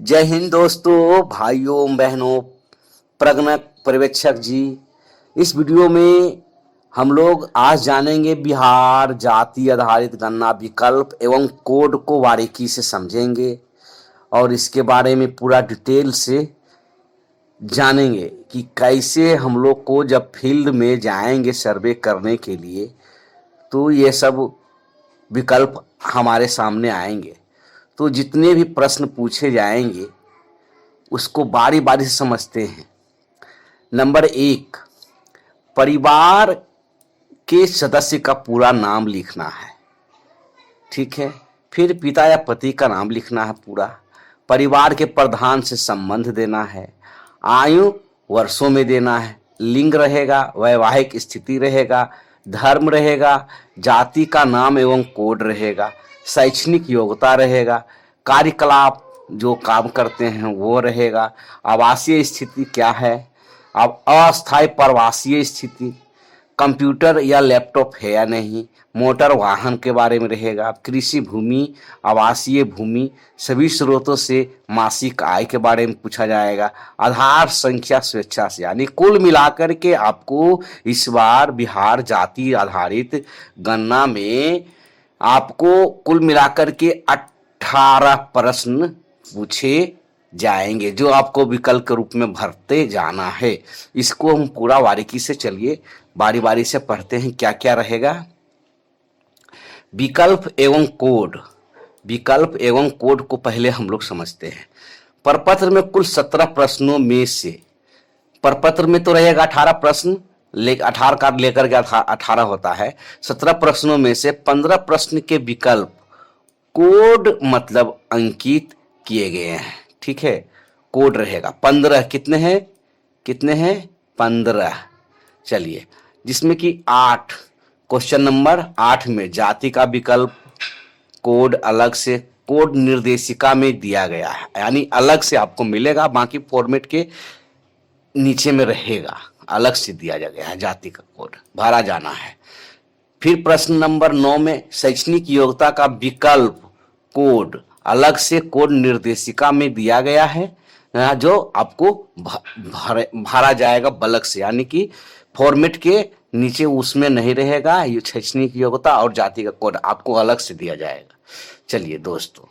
जय हिंद दोस्तों, भाइयों बहनों, प्रगणक पर्यवेक्षक जी। इस वीडियो में हम लोग आज जानेंगे बिहार जाति आधारित गणना विकल्प एवं कोड को बारीकी से समझेंगे और इसके बारे में पूरा डिटेल से जानेंगे कि कैसे हम लोग को जब फील्ड में जाएंगे सर्वे करने के लिए तो ये सब विकल्प हमारे सामने आएंगे। तो जितने भी प्रश्न पूछे जाएंगे उसको बारी बारी से समझते हैं। नंबर 1, परिवार के सदस्य का पूरा नाम लिखना है। ठीक है। फिर पिता या पति का नाम लिखना है पूरा। परिवार के प्रधान से संबंध देना है। आयु वर्षों में देना है। लिंग रहेगा, वैवाहिक स्थिति रहेगा, धर्म रहेगा, जाति का नाम एवं कोड रहेगा, शैक्षणिक योग्यता रहेगा, कार्यकलाप जो काम करते हैं वो रहेगा, आवासीय स्थिति क्या है, अब अस्थायी प्रवासीय स्थिति, कंप्यूटर या लैपटॉप है या नहीं, मोटर वाहन के बारे में रहेगा, कृषि भूमि, आवासीय भूमि, सभी स्रोतों से मासिक आय के बारे में पूछा जाएगा, आधार संख्या स्वेच्छा से। यानी कुल मिलाकर के आपको इस बार बिहार जाति आधारित गणना में आपको कुल मिलाकर के 18 प्रश्न पूछे जाएंगे जो आपको विकल्प के रूप में भरते जाना है। इसको हम पूरा बारीकी से चलिए बारी बारी से पढ़ते हैं क्या क्या रहेगा। विकल्प एवं कोड। विकल्प एवं कोड को पहले हम लोग समझते हैं। प्रपत्र में कुल 17 प्रश्नों में से प्रपत्र में तो रहेगा 18 प्रश्न, 18 का लेकर के 18 होता है। 17 प्रश्नों में से 15 प्रश्न के विकल्प कोड मतलब अंकित किए गए हैं। ठीक है। कोड रहेगा 15। कितने हैं 15। चलिए, जिसमें कि 8 क्वेश्चन नंबर 8 में जाति का विकल्प कोड अलग से कोड निर्देशिका में दिया गया है, यानी अलग से आपको मिलेगा, बाकी फॉर्मेट के नीचे में रहेगा, अलग से दिया गया है। जाति का कोड भरा जाना है। फिर प्रश्न नंबर 9 में शैक्षणिक योग्यता का विकल्प कोड अलग से कोड निर्देशिका में दिया गया है, जो आपको भरा जाएगा बलक से, यानी कि फॉर्मेट के नीचे उसमें नहीं रहेगा। ये शैक्षणिक योग्यता और जाति का कोड आपको अलग से दिया जाएगा। चलिए दोस्तों,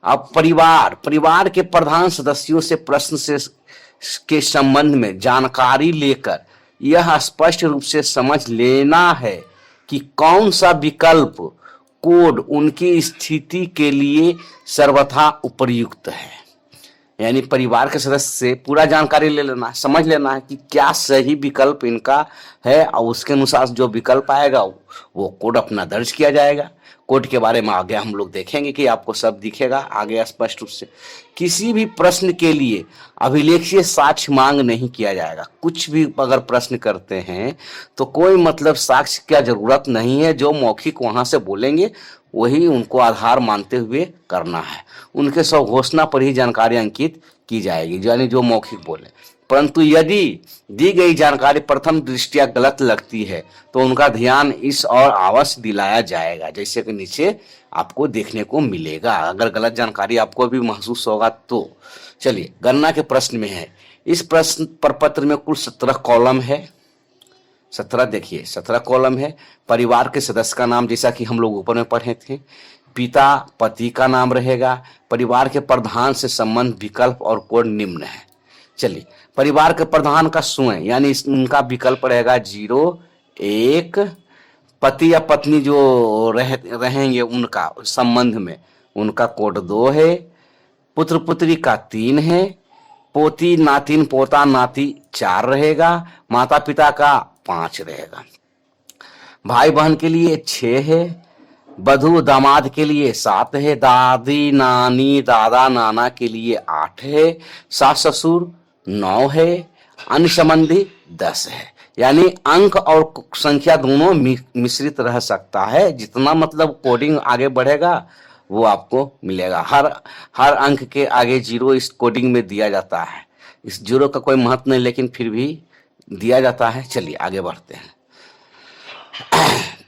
अब परिवार के प्रधान सदस्यों से प्रश्न से के संबंध में जानकारी लेकर यह स्पष्ट रूप से समझ लेना है कि कौन सा विकल्प कोड उनकी स्थिति के लिए सर्वथा उपयुक्त है। यानी परिवार के सदस्य से पूरा जानकारी ले लेना, समझ लेना है कि क्या सही विकल्प इनका है और उसके अनुसार जो विकल्प आएगा वो कोड अपना दर्ज किया जाएगा। कोड के बारे में आगे हम लोग देखेंगे कि आपको सब दिखेगा आगे स्पष्ट रूप से। किसी भी प्रश्न के लिए अभिलेखीय साक्ष्य मांग नहीं किया जाएगा। कुछ भी अगर प्रश्न करते हैं तो कोई मतलब साक्ष्य की जरूरत नहीं है। जो मौखिक वहां से बोलेंगे वही उनको आधार मानते हुए करना है। उनके स्वघोषणा पर ही जानकारी अंकित की जाएगी, यानी जो मौखिक बोले। परंतु यदि दी गई जानकारी प्रथम दृष्टया गलत लगती है तो उनका ध्यान इस और अवश्य दिलाया जाएगा, जैसे कि नीचे आपको देखने को मिलेगा। अगर गलत जानकारी आपको भी महसूस होगा तो। चलिए, गणना के प्रश्न में है। इस प्रश्न प्रपत्र में कुल 17 कॉलम है। 17 देखिए 17 कॉलम है। परिवार के सदस्य का नाम जैसा कि हम लोग ऊपर में पढ़े थे। पिता पति का नाम रहेगा। परिवार के प्रधान से संबंध विकल्प और कोड निम्न है। चलिए, परिवार के प्रधान का स्वयं यानी उनका विकल्प रहेगा 0, 1। पति या पत्नी जो रहेंगे उनका संबंध में उनका कोड 2 है। पुत्र पुत्री का 3 है। पोती नातिन पोता नाती 4 रहेगा। माता पिता का 5 रहेगा। भाई बहन के लिए 6 है। बधू दामाद के लिए 7 है। दादी नानी दादा नाना के लिए 8 है। सास ससुर 9 है। अन्य संबंधी 10 है। यानी अंक और संख्या दोनों मिश्रित रह सकता है। जितना मतलब कोडिंग आगे बढ़ेगा वो आपको मिलेगा। हर अंक के आगे 0 इस कोडिंग में दिया जाता है। इस 0 का कोई महत्व नहीं, लेकिन फिर भी दिया जाता है। चलिए आगे बढ़ते हैं।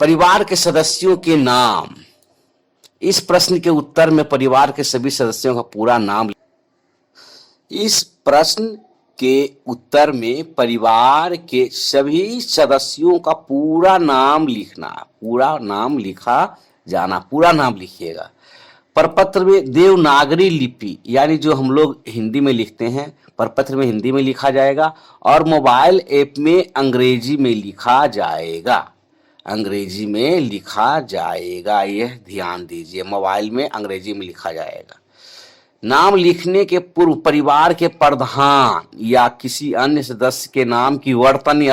परिवार के सदस्यों के नाम। इस प्रश्न के उत्तर में परिवार के सभी सदस्यों का पूरा नाम इस प्रश्न के उत्तर में परिवार के सभी सदस्यों का पूरा नाम लिखना, पूरा नाम लिखा जाना, पूरा नाम लिखिएगा। प्रपत्र में देवनागरी लिपि यानी जो हम लोग हिंदी में लिखते हैं, प्रपत्र में हिंदी में लिखा जाएगा और मोबाइल ऐप में अंग्रेजी में लिखा जाएगा, अंग्रेजी में लिखा जाएगा। यह ध्यान दीजिए, मोबाइल में अंग्रेजी में लिखा जाएगा। नाम लिखने के पूर्व परिवार के प्रधान या किसी अन्य सदस्य के नाम की वर्तनी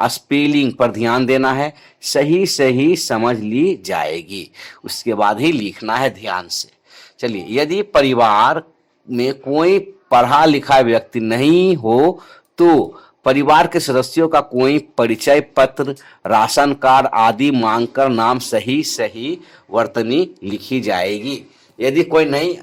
स्पेलिंग पर ध्यान देना है, सही सही समझ ली जाएगी, उसके बाद ही लिखना है ध्यान से। चलिए, यदि परिवार में कोई पढ़ा लिखा व्यक्ति नहीं हो तो परिवार के सदस्यों का कोई परिचय पत्र, राशन कार्ड आदि मांगकर नाम सही सही वर्तनी लिखी जाएगी। यदि कोई नहीं,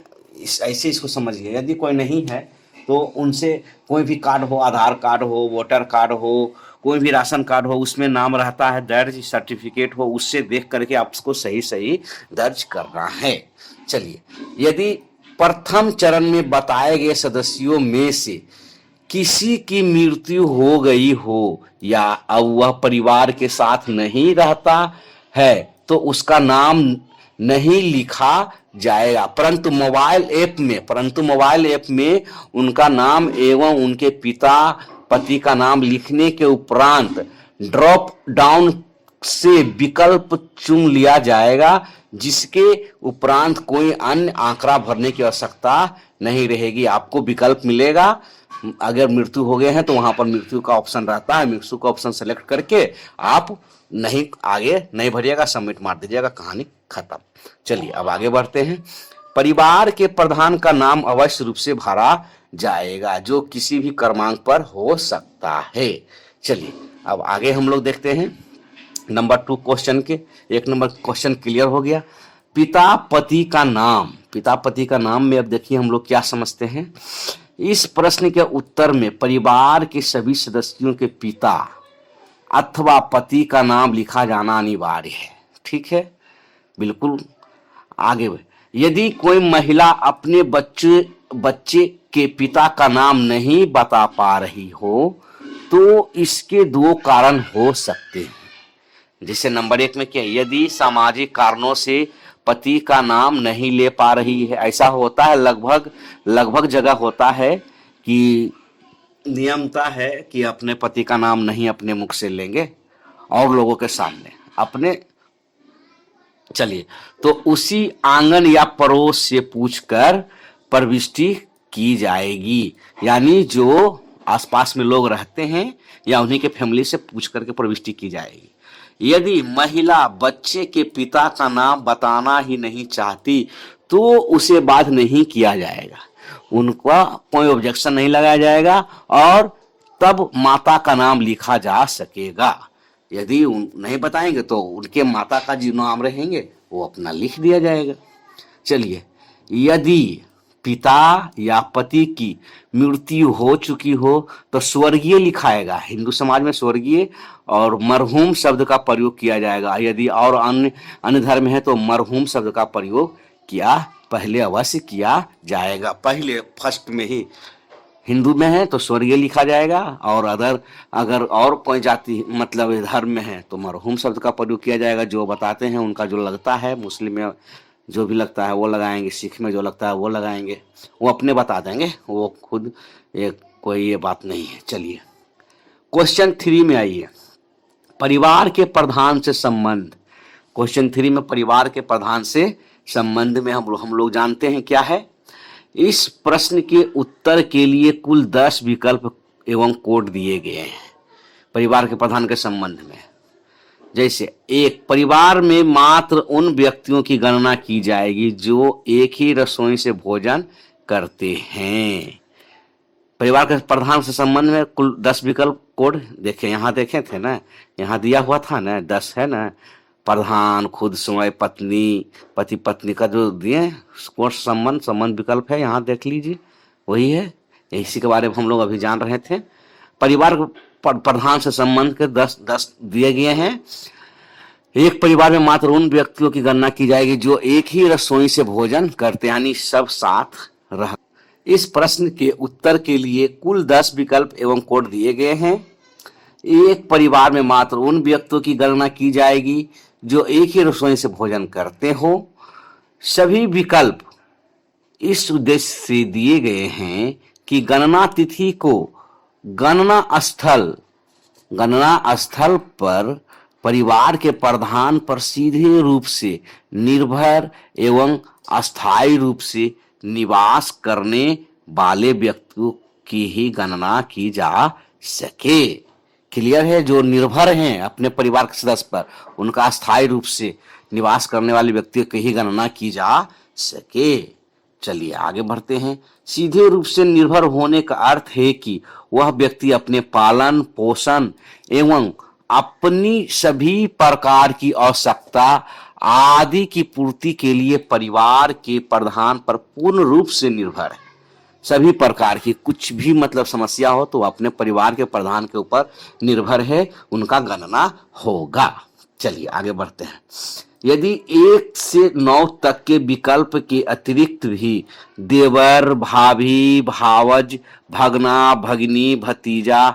ऐसे इसको समझिए, यदि कोई नहीं है तो उनसे कोई भी कार्ड हो, आधार कार्ड हो, वोटर कार्ड हो, कोई भी राशन कार्ड हो, उसमें नाम रहता है दर्ज, सर्टिफिकेट हो, उससे देख करके आपको सही सही दर्ज करना है। चलिए, यदि प्रथम चरण में बताए गए सदस्यों में से किसी की मृत्यु हो गई हो या अब वह परिवार के साथ नहीं रहता है तो उसका नाम नहीं लिखा जाएगा, परंतु मोबाइल ऐप में उनका नाम एवं उनके पिता पति का नाम लिखने के उपरांत ड्रॉप डाउन से विकल्प चुन लिया जाएगा, जिसके उपरांत कोई अन्य आंकड़ा भरने की आवश्यकता नहीं रहेगी। आपको विकल्प मिलेगा, अगर मृत्यु हो गए हैं तो वहां पर मृत्यु का ऑप्शन रहता है, मृत्यु का ऑप्शन सेलेक्ट करके आप नहीं आगे नहीं भरिएगा, सबमिट मार दीजिएगा, कहानी खत्म। चलिए अब आगे बढ़ते हैं। परिवार के प्रधान का नाम अवश्य रूप से भरा जाएगा, जो किसी भी क्रमांक पर हो सकता है। चलिए अब आगे हम लोग देखते हैं नंबर 2 क्वेश्चन के। 1 नंबर क्वेश्चन क्लियर हो गया। पिता पति का नाम में अब देखिए हम लोग क्या समझते हैं। इस प्रश्न के उत्तर में परिवार के सभी सदस्यों के पिता अथवा पति का नाम लिखा जाना अनिवार्य है। ठीक है, बिल्कुल। आगे यदि कोई महिला अपने बच्चे के पिता का नाम नहीं बता पा रही हो तो इसके 2 कारण हो सकते हैं। जैसे नंबर 1 में क्या, यदि सामाजिक कारणों से पति का नाम नहीं ले पा रही है, ऐसा होता है, लगभग जगह होता है कि नियमता है कि अपने पति का नाम नहीं अपने मुख से लेंगे और लोगों के सामने अपने। चलिए, तो उसी आंगन या पड़ोस से पूछकर प्रविष्टि की जाएगी, यानी जो आसपास में लोग रहते हैं या उन्हीं के फैमिली से पूछ करके प्रविष्टि की जाएगी। यदि महिला बच्चे के पिता का नाम बताना ही नहीं चाहती तो उसे बाध्य नहीं किया जाएगा, उनका कोई ऑब्जेक्शन नहीं लगाया जाएगा और तब माता का नाम लिखा जा सकेगा। यदि नहीं बताएंगे तो उनके माता का जो नाम रहेंगे वो अपना लिख दिया जाएगा। चलिए, यदि पिता या पति की मृत्यु हो चुकी हो तो स्वर्गीय लिखाएगा। हिंदू समाज में स्वर्गीय और मरहूम शब्द का प्रयोग किया जाएगा। यदि और अन्य धर्म है तो मरहूम शब्द का प्रयोग पहले अवश्य किया जाएगा। पहले फर्स्ट में ही हिंदू में है तो स्वर्गीय लिखा जाएगा और अगर और कोई जाति मतलब धर्म में है तो मरहूम शब्द का प्रयोग किया जाएगा। जो बताते हैं उनका जो लगता है, मुस्लिम में जो भी लगता है वो लगाएंगे, सिख में जो लगता है वो लगाएंगे, वो अपने बता देंगे, वो खुद कोई ये बात नहीं है। चलिए क्वेश्चन 3 में आइए, परिवार के प्रधान से संबंध। क्वेश्चन 3 में परिवार के प्रधान से संबंध में हम लोग जानते हैं क्या है। इस प्रश्न के उत्तर के लिए कुल 10 विकल्प एवं कोड दिए गए हैं परिवार के प्रधान के संबंध में। जैसे 1, परिवार में मात्र उन व्यक्तियों की गणना की जाएगी जो एक ही रसोई से भोजन करते हैं। परिवार के प्रधान से संबंध में कुल 10 विकल्प कोड देखें, यहाँ देखे थे ना, यहाँ दिया हुआ था ना 10 है ना। प्रधान, खुद, स्वयं, पत्नी, पति पत्नी का जो दिए कोड संबंध विकल्प है, यहाँ देख लीजिए, वही है। इसी के बारे में हम लोग अभी जान रहे थे। परिवार प्रधान से संबंध के 10 दिए गए हैं। एक परिवार में मात्र उन व्यक्तियों की गणना की जाएगी जो एक ही रसोई से भोजन करते, यानी सब साथ रह। इस प्रश्न के उत्तर के लिए कुल 10 विकल्प एवं कोड दिए गए हैं। एक परिवार में मात्र उन व्यक्तियों की गणना की जाएगी जो एक ही रसोई से भोजन करते हो। सभी विकल्प इस उद्देश्य से दिए गए हैं कि गणना तिथि को गणना स्थल पर परिवार के प्रधान पर सीधे रूप से निर्भर एवं अस्थायी रूप से निवास करने वाले व्यक्तियों की ही गणना की जा सके। क्लियर है? जो निर्भर हैं अपने परिवार के सदस्य पर, उनका अस्थायी रूप से निवास करने वाले व्यक्तियों की ही गणना की जा सके। चलिए आगे बढ़ते हैं। सीधे रूप से निर्भर होने का अर्थ है कि वह व्यक्ति अपने पालन पोषण एवं अपनी सभी प्रकार की आवश्यकता आदि की पूर्ति के लिए परिवार के प्रधान पर पूर्ण रूप से निर्भर है। सभी प्रकार की कुछ भी मतलब समस्या हो तो अपने परिवार के प्रधान के ऊपर निर्भर है, उनका गणना होगा। चलिए आगे बढ़ते हैं। यदि 1 से 9 तक के विकल्प के अतिरिक्त भी देवर भाभी भावज भगना भगिनी भतीजा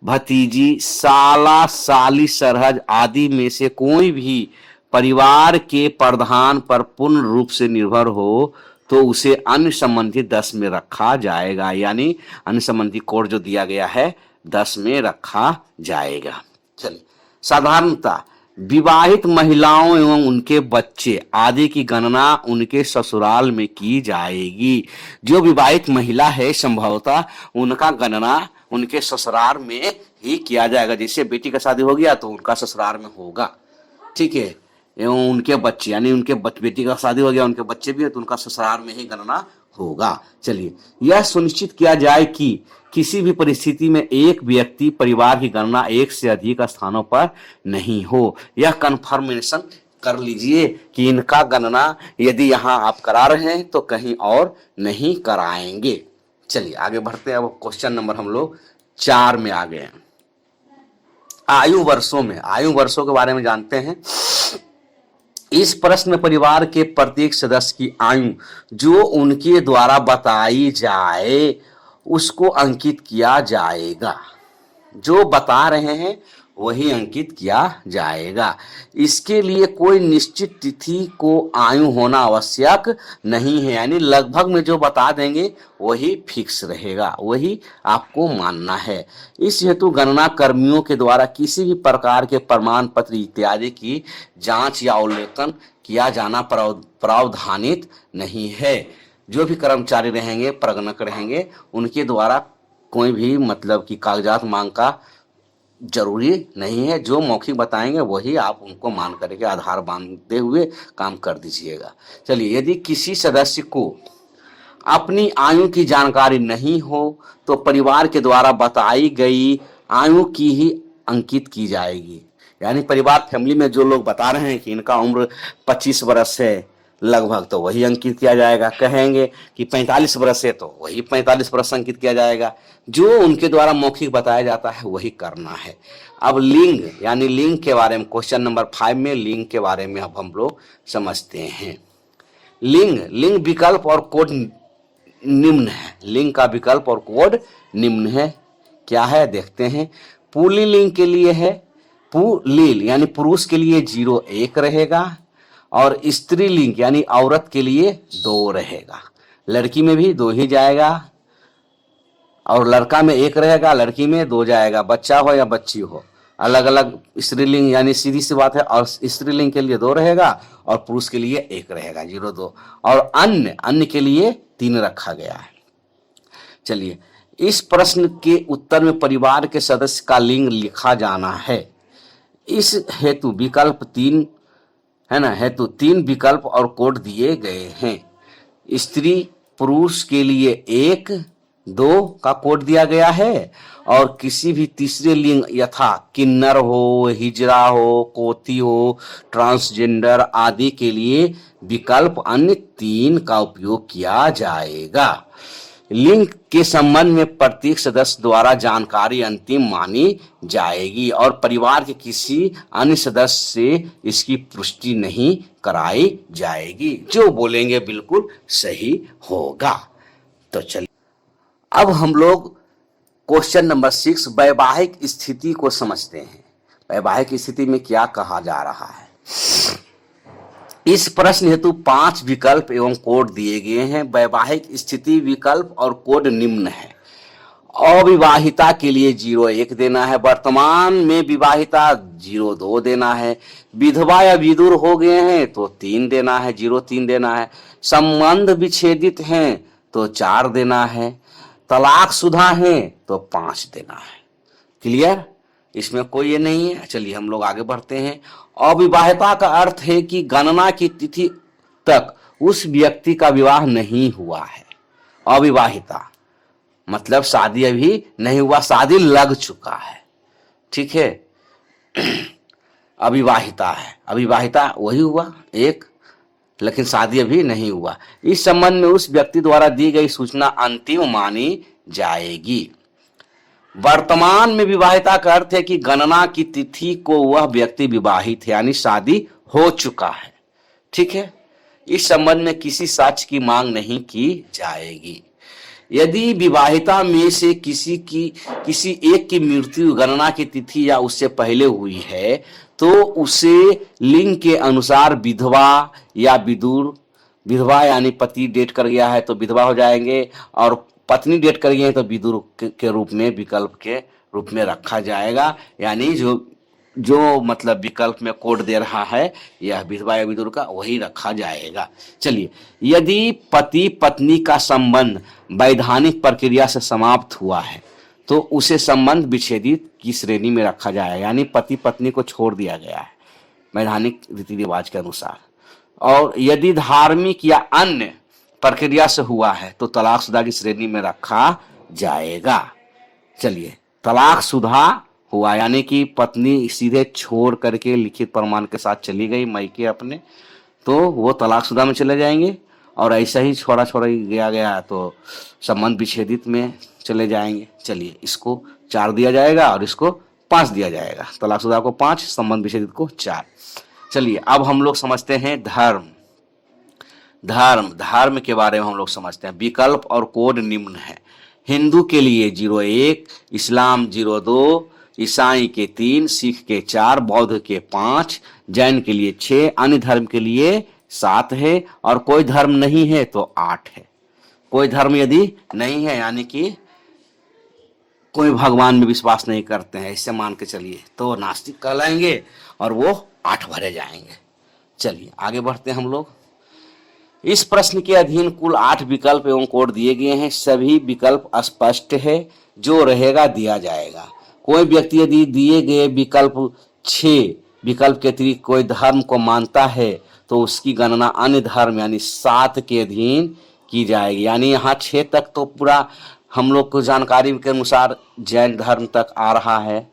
भतीजी साला साली सरहज आदि में से कोई भी परिवार के प्रधान पर पूर्ण रूप से निर्भर हो तो उसे अन्य संबंधी 10 में रखा जाएगा। यानी अन्य संबंधी कोड जो दिया गया है 10 में रखा जाएगा। चलिए, साधारणतः विवाहित महिलाओं एवं उनके बच्चे आदि की गणना उनके ससुराल में की जाएगी। जो विवाहित महिला है संभवतः उनका गणना उनके ससुराल में ही किया जाएगा। जैसे बेटी का शादी हो गया तो उनका ससुराल में होगा, ठीक है। एवं उनके बच्चे यानी उनके बेटी का शादी हो गया, उनके बच्चे भी है तो उनका ससुराल में ही गणना होगा। चलिए, यह सुनिश्चित किया जाए कि किसी भी परिस्थिति में एक व्यक्ति परिवार की गणना एक से अधिक स्थानों पर नहीं हो। यह कन्फर्मेशन कर लीजिए कि इनका गणना यदि यहाँ आप करा रहे हैं तो कहीं और नहीं कराएंगे। चलिए आगे बढ़ते हैं। अब क्वेश्चन नंबर हम लोग 4 में आ गए हैं। आयु वर्षों के बारे में जानते हैं। इस प्रश्न में परिवार के प्रत्येक सदस्य की आयु जो उनके द्वारा बताई जाए उसको अंकित किया जाएगा। जो बता रहे हैं वही अंकित किया जाएगा। इसके लिए कोई निश्चित तिथि को आयु होना आवश्यक नहीं है। यानी लगभग में जो बता देंगे वही फिक्स रहेगा, वही आपको मानना है। इस हेतु गणना कर्मियों के द्वारा किसी भी प्रकार के प्रमाण पत्र इत्यादि की जांच या अवलोकन किया जाना प्रावधानित नहीं है। जो भी कर्मचारी रहेंगे, प्रगणक रहेंगे, उनके द्वारा कोई भी मतलब कि कागजात मांग का जरूरी नहीं है। जो मौखिक बताएंगे वही आप उनको मान करके आधार बांधते हुए काम कर दीजिएगा। चलिए, यदि किसी सदस्य को अपनी आयु की जानकारी नहीं हो तो परिवार के द्वारा बताई गई आयु की ही अंकित की जाएगी। यानी परिवार फैमिली में जो लोग बता रहे हैं कि इनका उम्र 25 वर्ष है लगभग, तो वही अंकित किया जाएगा। कहेंगे कि 45 वर्ष है तो वही 45 वर्ष अंकित किया जाएगा। जो उनके द्वारा मौखिक बताया जाता है वही करना है। अब लिंग यानी लिंग के बारे में क्वेश्चन नंबर 5 में लिंग के बारे में अब हम लोग समझते हैं। लिंग विकल्प और कोड निम्न है। लिंग का विकल्प और कोड निम्न है। क्या है देखते हैं। पुल्लिंग के लिए है पुल्लिंग यानी पुरुष के लिए 0 1 रहेगा और स्त्रीलिंग यानी औरत के लिए 2 रहेगा। लड़की में भी 2 ही जाएगा और लड़का में 1 रहेगा, लड़की में 2 जाएगा। बच्चा हो या बच्ची हो, अलग अलग स्त्रीलिंग यानी सीधी सी बात है। और स्त्रीलिंग के लिए 2 रहेगा और पुरुष के लिए 1 रहेगा, 0 2। और अन्य के लिए 3 रखा गया है। चलिए, इस प्रश्न के उत्तर में परिवार के सदस्य का लिंग लिखा जाना है। इस हेतु विकल्प 3 है ना, हेतु 3 विकल्प और कोड दिए गए हैं। स्त्री पुरुष के लिए 1 2 का कोड दिया गया है और किसी भी तीसरे लिंग यथा किन्नर हो, हिजड़ा हो, कोती हो, ट्रांसजेंडर आदि के लिए विकल्प अन्य 3 का उपयोग किया जाएगा। लिंग के संबंध में प्रत्येक सदस्य द्वारा जानकारी अंतिम मानी जाएगी और परिवार के किसी अन्य सदस्य से इसकी पुष्टि नहीं कराई जाएगी। जो बोलेंगे बिल्कुल सही होगा। तो चलिए अब हम लोग क्वेश्चन नंबर 6 वैवाहिक स्थिति को समझते हैं। वैवाहिक स्थिति में क्या कहा जा रहा है। इस प्रश्न हेतु 5 विकल्प एवं कोड दिए गए हैं। वैवाहिक स्थिति विकल्प और कोड निम्न है। अविवाहिता के लिए 0-1 देना है, वर्तमान में विवाहिता 0-2 देना है, विधवा या विदुर हो गए हैं तो 3 देना है, 0-3 देना है, संबंध विच्छेदित हैं तो 4 देना है, तलाकशुदा हैं तो 5 देना है। क्लियर, इसमें कोई ये नहीं है। चलिए हम लोग आगे बढ़ते हैं। अविवाहिता का अर्थ है कि गणना की तिथि तक उस व्यक्ति का विवाह नहीं हुआ है। अविवाहिता मतलब शादी अभी नहीं हुआ, शादी लग चुका है, ठीक है। अविवाहिता है, अविवाहिता वही हुआ एक, लेकिन शादी अभी नहीं हुआ। इस संबंध में उस व्यक्ति द्वारा दी गई सूचना अंतिम मानी जाएगी। वर्तमान में विवाहिता का अर्थ है कि गणना की तिथि को वह व्यक्ति विवाहित है, यानी शादी हो चुका है, ठीक है। इस संबंध में किसी साक्ष्य की मांग नहीं की जाएगी। यदि विवाहिता में से किसी एक की मृत्यु गणना की तिथि या उससे पहले हुई है तो उसे लिंग के अनुसार विधवा या विदुर, विधवा यानी पति डेट कर गया है तो विधवा हो जाएंगे, और पत्नी डेट कर गई है तो विदुर के रूप में, विकल्प के रूप में रखा जाएगा। यानी जो मतलब विकल्प में कोड दे रहा है यह विधवा या विदुर का, वही रखा जाएगा। चलिए, यदि पति पत्नी का संबंध वैधानिक प्रक्रिया से समाप्त हुआ है तो उसे संबंध विच्छेदित की श्रेणी में रखा जाएगा, यानी पति पत्नी को छोड़ दिया गया है वैधानिक रीति रिवाज के अनुसार। और यदि धार्मिक या अन्य प्रक्रिया से हुआ है तो तलाकशुदा की श्रेणी में रखा जाएगा। चलिए, तलाकशुदा हुआ यानी कि पत्नी सीधे छोड़ करके लिखित प्रमाण के साथ चली गई मायके अपने, तो वो तलाकशुदा में चले जाएंगे। और ऐसा ही छोड़ा गया तो संबंध विच्छेदित में चले जाएंगे। चलिए, इसको 4 दिया जाएगा और इसको 5 दिया जाएगा। तलाकशुदा को 5, संबंध विच्छेदित को 4। चलिए, अब हम लोग समझते हैं धर्म। धर्म के बारे में हम लोग समझते हैं। विकल्प और कोड निम्न है। हिंदू के लिए 0-1, इस्लाम 0-2, ईसाई के 3, सिख के 4, बौद्ध के 5, जैन के लिए 6, अन्य धर्म के लिए 7 है, और कोई धर्म नहीं है तो 8 है। कोई धर्म यदि नहीं है यानी कि कोई भगवान में विश्वास नहीं करते हैं, इससे मान के चलिए, तो नास्तिक कहलाएंगे और वो 8 भरे जाएंगे। चलिए आगे बढ़ते हैं हम लोग। इस प्रश्न के अधीन कुल 8 विकल्प एवं कोड दिए गए हैं। सभी विकल्प स्पष्ट है, जो रहेगा दिया जाएगा। कोई व्यक्ति यदि दिए गए विकल्प 6 विकल्प के अतिरिक्त कोई धर्म को मानता है तो उसकी गणना अन्य धर्म यानी 7 के अधीन की जाएगी। यानी यहाँ 6 तक तो पूरा हम लोग को जानकारी के अनुसार जैन धर्म तक आ रहा है,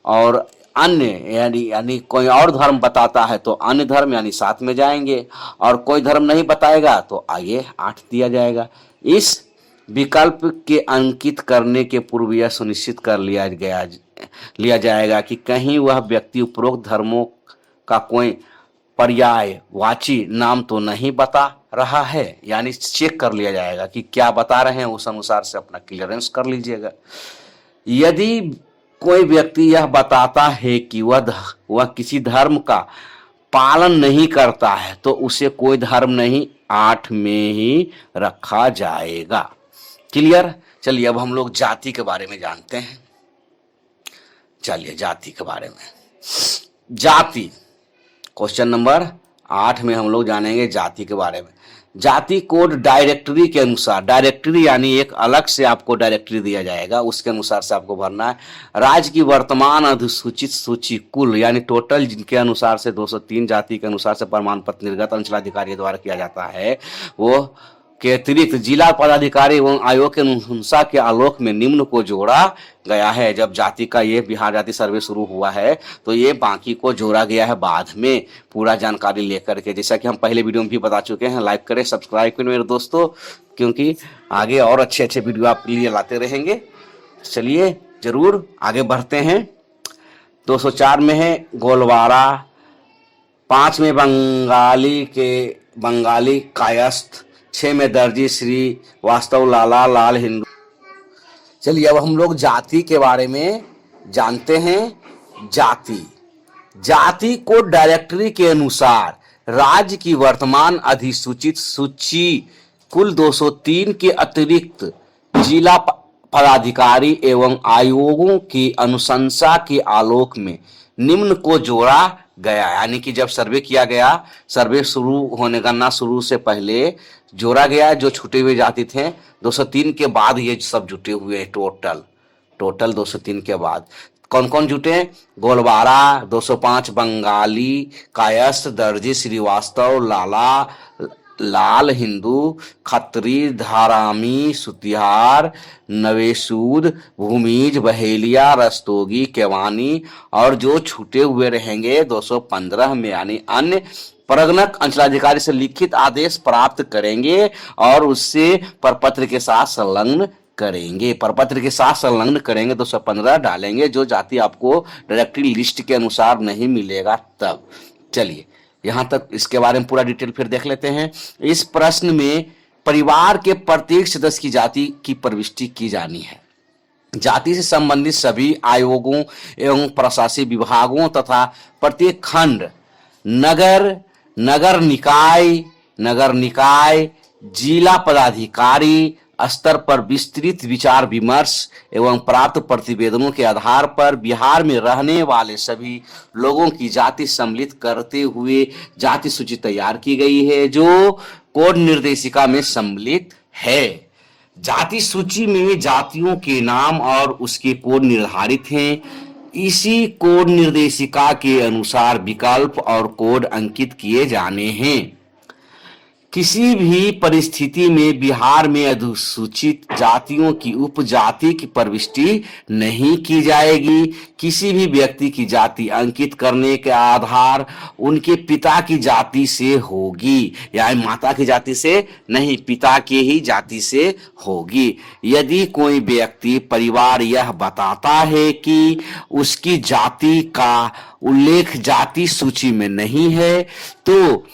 और अन्य यानी कोई और धर्म बताता है तो अन्य धर्म यानी 7 में जाएंगे, और कोई धर्म नहीं बताएगा तो आगे 8 दिया जाएगा। इस विकल्प के अंकित करने के पूर्व यह सुनिश्चित कर लिया जाएगा कि कहीं वह व्यक्ति उपरोक्त धर्मों का कोई पर्यायवाची नाम तो नहीं बता रहा है, यानी चेक कर लिया जाएगा कि क्या बता रहे हैं, उस अनुसार से अपना क्लियरेंस कर लीजिएगा। यदि कोई व्यक्ति यह बताता है कि वह किसी धर्म का पालन नहीं करता है तो उसे कोई धर्म नहीं 8 में ही रखा जाएगा। क्लियर। चलिए अब हम लोग जाति के बारे में जानते हैं। चलिए जाति के बारे में, जाति क्वेश्चन नंबर 8 में हम लोग जानेंगे जाति के बारे में। जाति कोड डायरेक्टरी के अनुसार, डायरेक्टरी यानी एक अलग से आपको डायरेक्टरी दिया जाएगा, उसके अनुसार से आपको भरना है। राज्य की वर्तमान अधिसूचित सूची कुल यानी टोटल जिनके अनुसार से 203 जाति के अनुसार से प्रमाण पत्र निर्गत अंचलाधिकारी द्वारा किया जाता है, वो के अतिरिक्त जिला पदाधिकारी एवं आयोग के अनुशंसा के आलोक में निम्न को जोड़ा गया है। जब जाति का ये बिहार जाति सर्वे शुरू हुआ है तो ये बाकी को जोड़ा गया है बाद में पूरा जानकारी लेकर के, जैसा कि हम पहले वीडियो में भी बता चुके हैं। लाइक करें, सब्सक्राइब करें मेरे दोस्तों, क्योंकि आगे और अच्छे अच्छे वीडियो आपके लिए लाते रहेंगे। चलिए जरूर आगे बढ़ते हैं। 204 में है गोलवारा, 5 में बंगाली कायस्थ, 6 में दर्जी श्री वास्तव लाला लाल हिंदू, चलिए अब हम लोग जाति के बारे में जानते हैं। जाति जाति को डायरेक्टरी के अनुसार राज्य की वर्तमान अधिसूचित सूची कुल 203 के अतिरिक्त जिला पदाधिकारी एवं आयोगों की अनुशंसा के आलोक में निम्न को जोड़ा गया। यानी कि जब सर्वे किया गया, सर्वे शुरू होने गणना शुरू से पहले जोड़ा गया जो छूटे हुए जाति थे। 203 के बाद ये सब जुटे हुए हैं। टोटल 203 के बाद कौन कौन जुटे? गोलवारा 205, बंगाली, कायस्थ, दर्जी, श्रीवास्तव, लाल, हिंदू, खत्री, धारामी, सुतिहार, नवेसूद, भूमिज, बहेलिया, रस्तोगी, केवानी और जो छूटे हुए रहेंगे 215 में यानी अन्य परगणक अंचलाधिकारी से लिखित आदेश प्राप्त करेंगे और उससे प्रपत्र के साथ संलग्न करेंगे। 215 डालेंगे जो जाति आपको डायरेक्टरी लिस्ट के अनुसार नहीं मिलेगा तब। चलिए यहां तक इसके बारे में पूरा डिटेल फिर देख लेते हैं। इस प्रश्न में परिवार के प्रत्येक सदस्य की जाति की प्रविष्टि की जानी है। जाति से संबंधित सभी आयोगों एवं प्रशासनिक विभागों तथा प्रत्येक खंड, नगर निकाय, जिला पदाधिकारी स्तर पर विस्तृत विचार विमर्श एवं प्राप्त प्रतिवेदनों के आधार पर बिहार में रहने वाले सभी लोगों की जाति सम्मिलित करते हुए जाति सूची तैयार की गई है जो कोड निर्देशिका में सम्मिलित है। जाति सूची में जातियों के नाम और उसके कोड निर्धारित हैं। इसी कोड निर्देशिका के अनुसार विकल्प और कोड अंकित किए जाने हैं। किसी भी परिस्थिति में बिहार में अनुसूचित जातियों की उपजाति की प्रविष्टि नहीं की जाएगी। किसी भी व्यक्ति की जाति अंकित करने के आधार उनके पिता की जाति से होगी, यानी माता की जाति से नहीं, पिता की ही जाति से होगी। यदि कोई व्यक्ति परिवार यह बताता है कि उसकी जाति का उल्लेख जाति सूची में नहीं है तो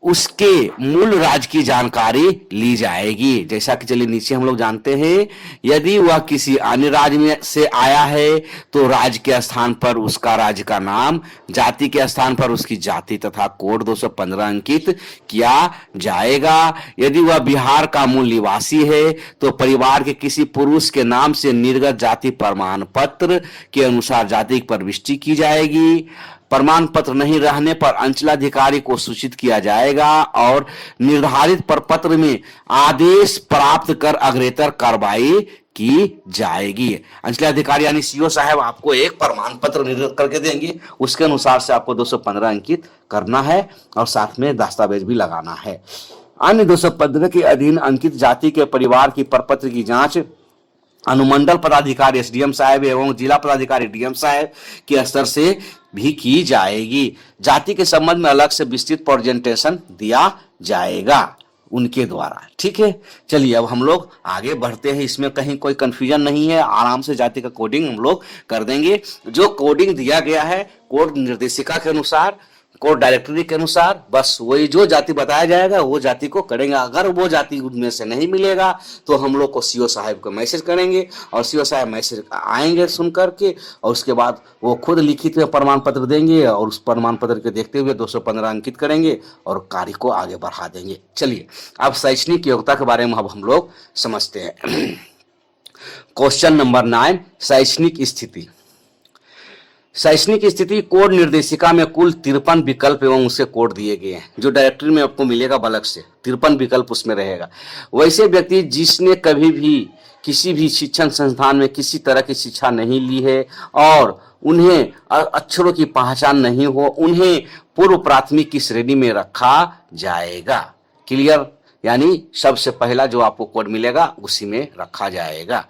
उसके मूल राज्य की जानकारी ली जाएगी। जैसा कि चलिए नीचे हम लोग जानते हैं, यदि वह किसी अन्य राज्य में से आया है तो राज्य के स्थान पर उसका राज्य का नाम, जाति के स्थान पर उसकी जाति तथा कोड 215 अंकित किया जाएगा। यदि वह बिहार का मूल निवासी है तो परिवार के किसी पुरुष के नाम से निर्गत जाति प्रमाण पत्र के अनुसार जाति की प्रविष्टि की जाएगी। प्रमाण पत्र नहीं रहने पर अंचलाधिकारी को सूचित किया जाएगा और निर्धारित प्रपत्र में आदेश प्राप्त कर अग्रेतर कार्रवाई की जाएगी। अंचलाधिकारी यानी सीओ साहब आपको एक प्रमाण पत्र निर्गत करके देंगे, उसके अनुसार से आपको 215 अंकित करना है और साथ में दस्तावेज भी लगाना है। अन्य 215 के अधीन अंकित जाति के परिवार की प्रपत्र की जांच अनुमंडल पदाधिकारी एसडीएम साहब एवं जिला पदाधिकारी डीएम साहब के स्तर से भी की जाएगी। जाति के संबंध में अलग से विस्तृत प्रेजेंटेशन दिया जाएगा उनके द्वारा। ठीक है, चलिए अब हम लोग आगे बढ़ते हैं। इसमें कहीं कोई कंफ्यूजन नहीं है, आराम से जाति का कोडिंग हम लोग कर देंगे। जो कोडिंग दिया गया है कोड निर्देशिका के अनुसार, कोड डायरेक्टरी के अनुसार, बस वही जो जाति बताया जाएगा वो जाति को करेंगे। अगर वो जाति उनमें से नहीं मिलेगा तो हम लोग को सीओ साहब को मैसेज करेंगे और सीओ साहब मैसेज आएंगे सुन करके और उसके बाद वो खुद लिखित में प्रमाण पत्र देंगे और उस प्रमाण पत्र के देखते हुए 215 अंकित करेंगे और कार्य को आगे बढ़ा देंगे। चलिए अब शैक्षणिक योग्यता के बारे में अब हम लोग समझते हैं। क्वेश्चन नंबर 9, शैक्षणिक स्थिति। शैक्षणिक स्थिति कोड निर्देशिका में कुल 53 विकल्प एवं उसके कोड दिए गए हैं। जो डायरेक्टरी में आपको मिलेगा बलक से 53 विकल्प उसमें रहेगा। वैसे व्यक्ति जिसने कभी भी किसी भी शिक्षण संस्थान में किसी तरह की शिक्षा नहीं ली है और उन्हें अक्षरों की पहचान नहीं हो, उन्हें पूर्व प्राथमिक की श्रेणी में रखा जाएगा। क्लियर, यानी सबसे पहला जो आपको कोड मिलेगा उसी में रखा जाएगा।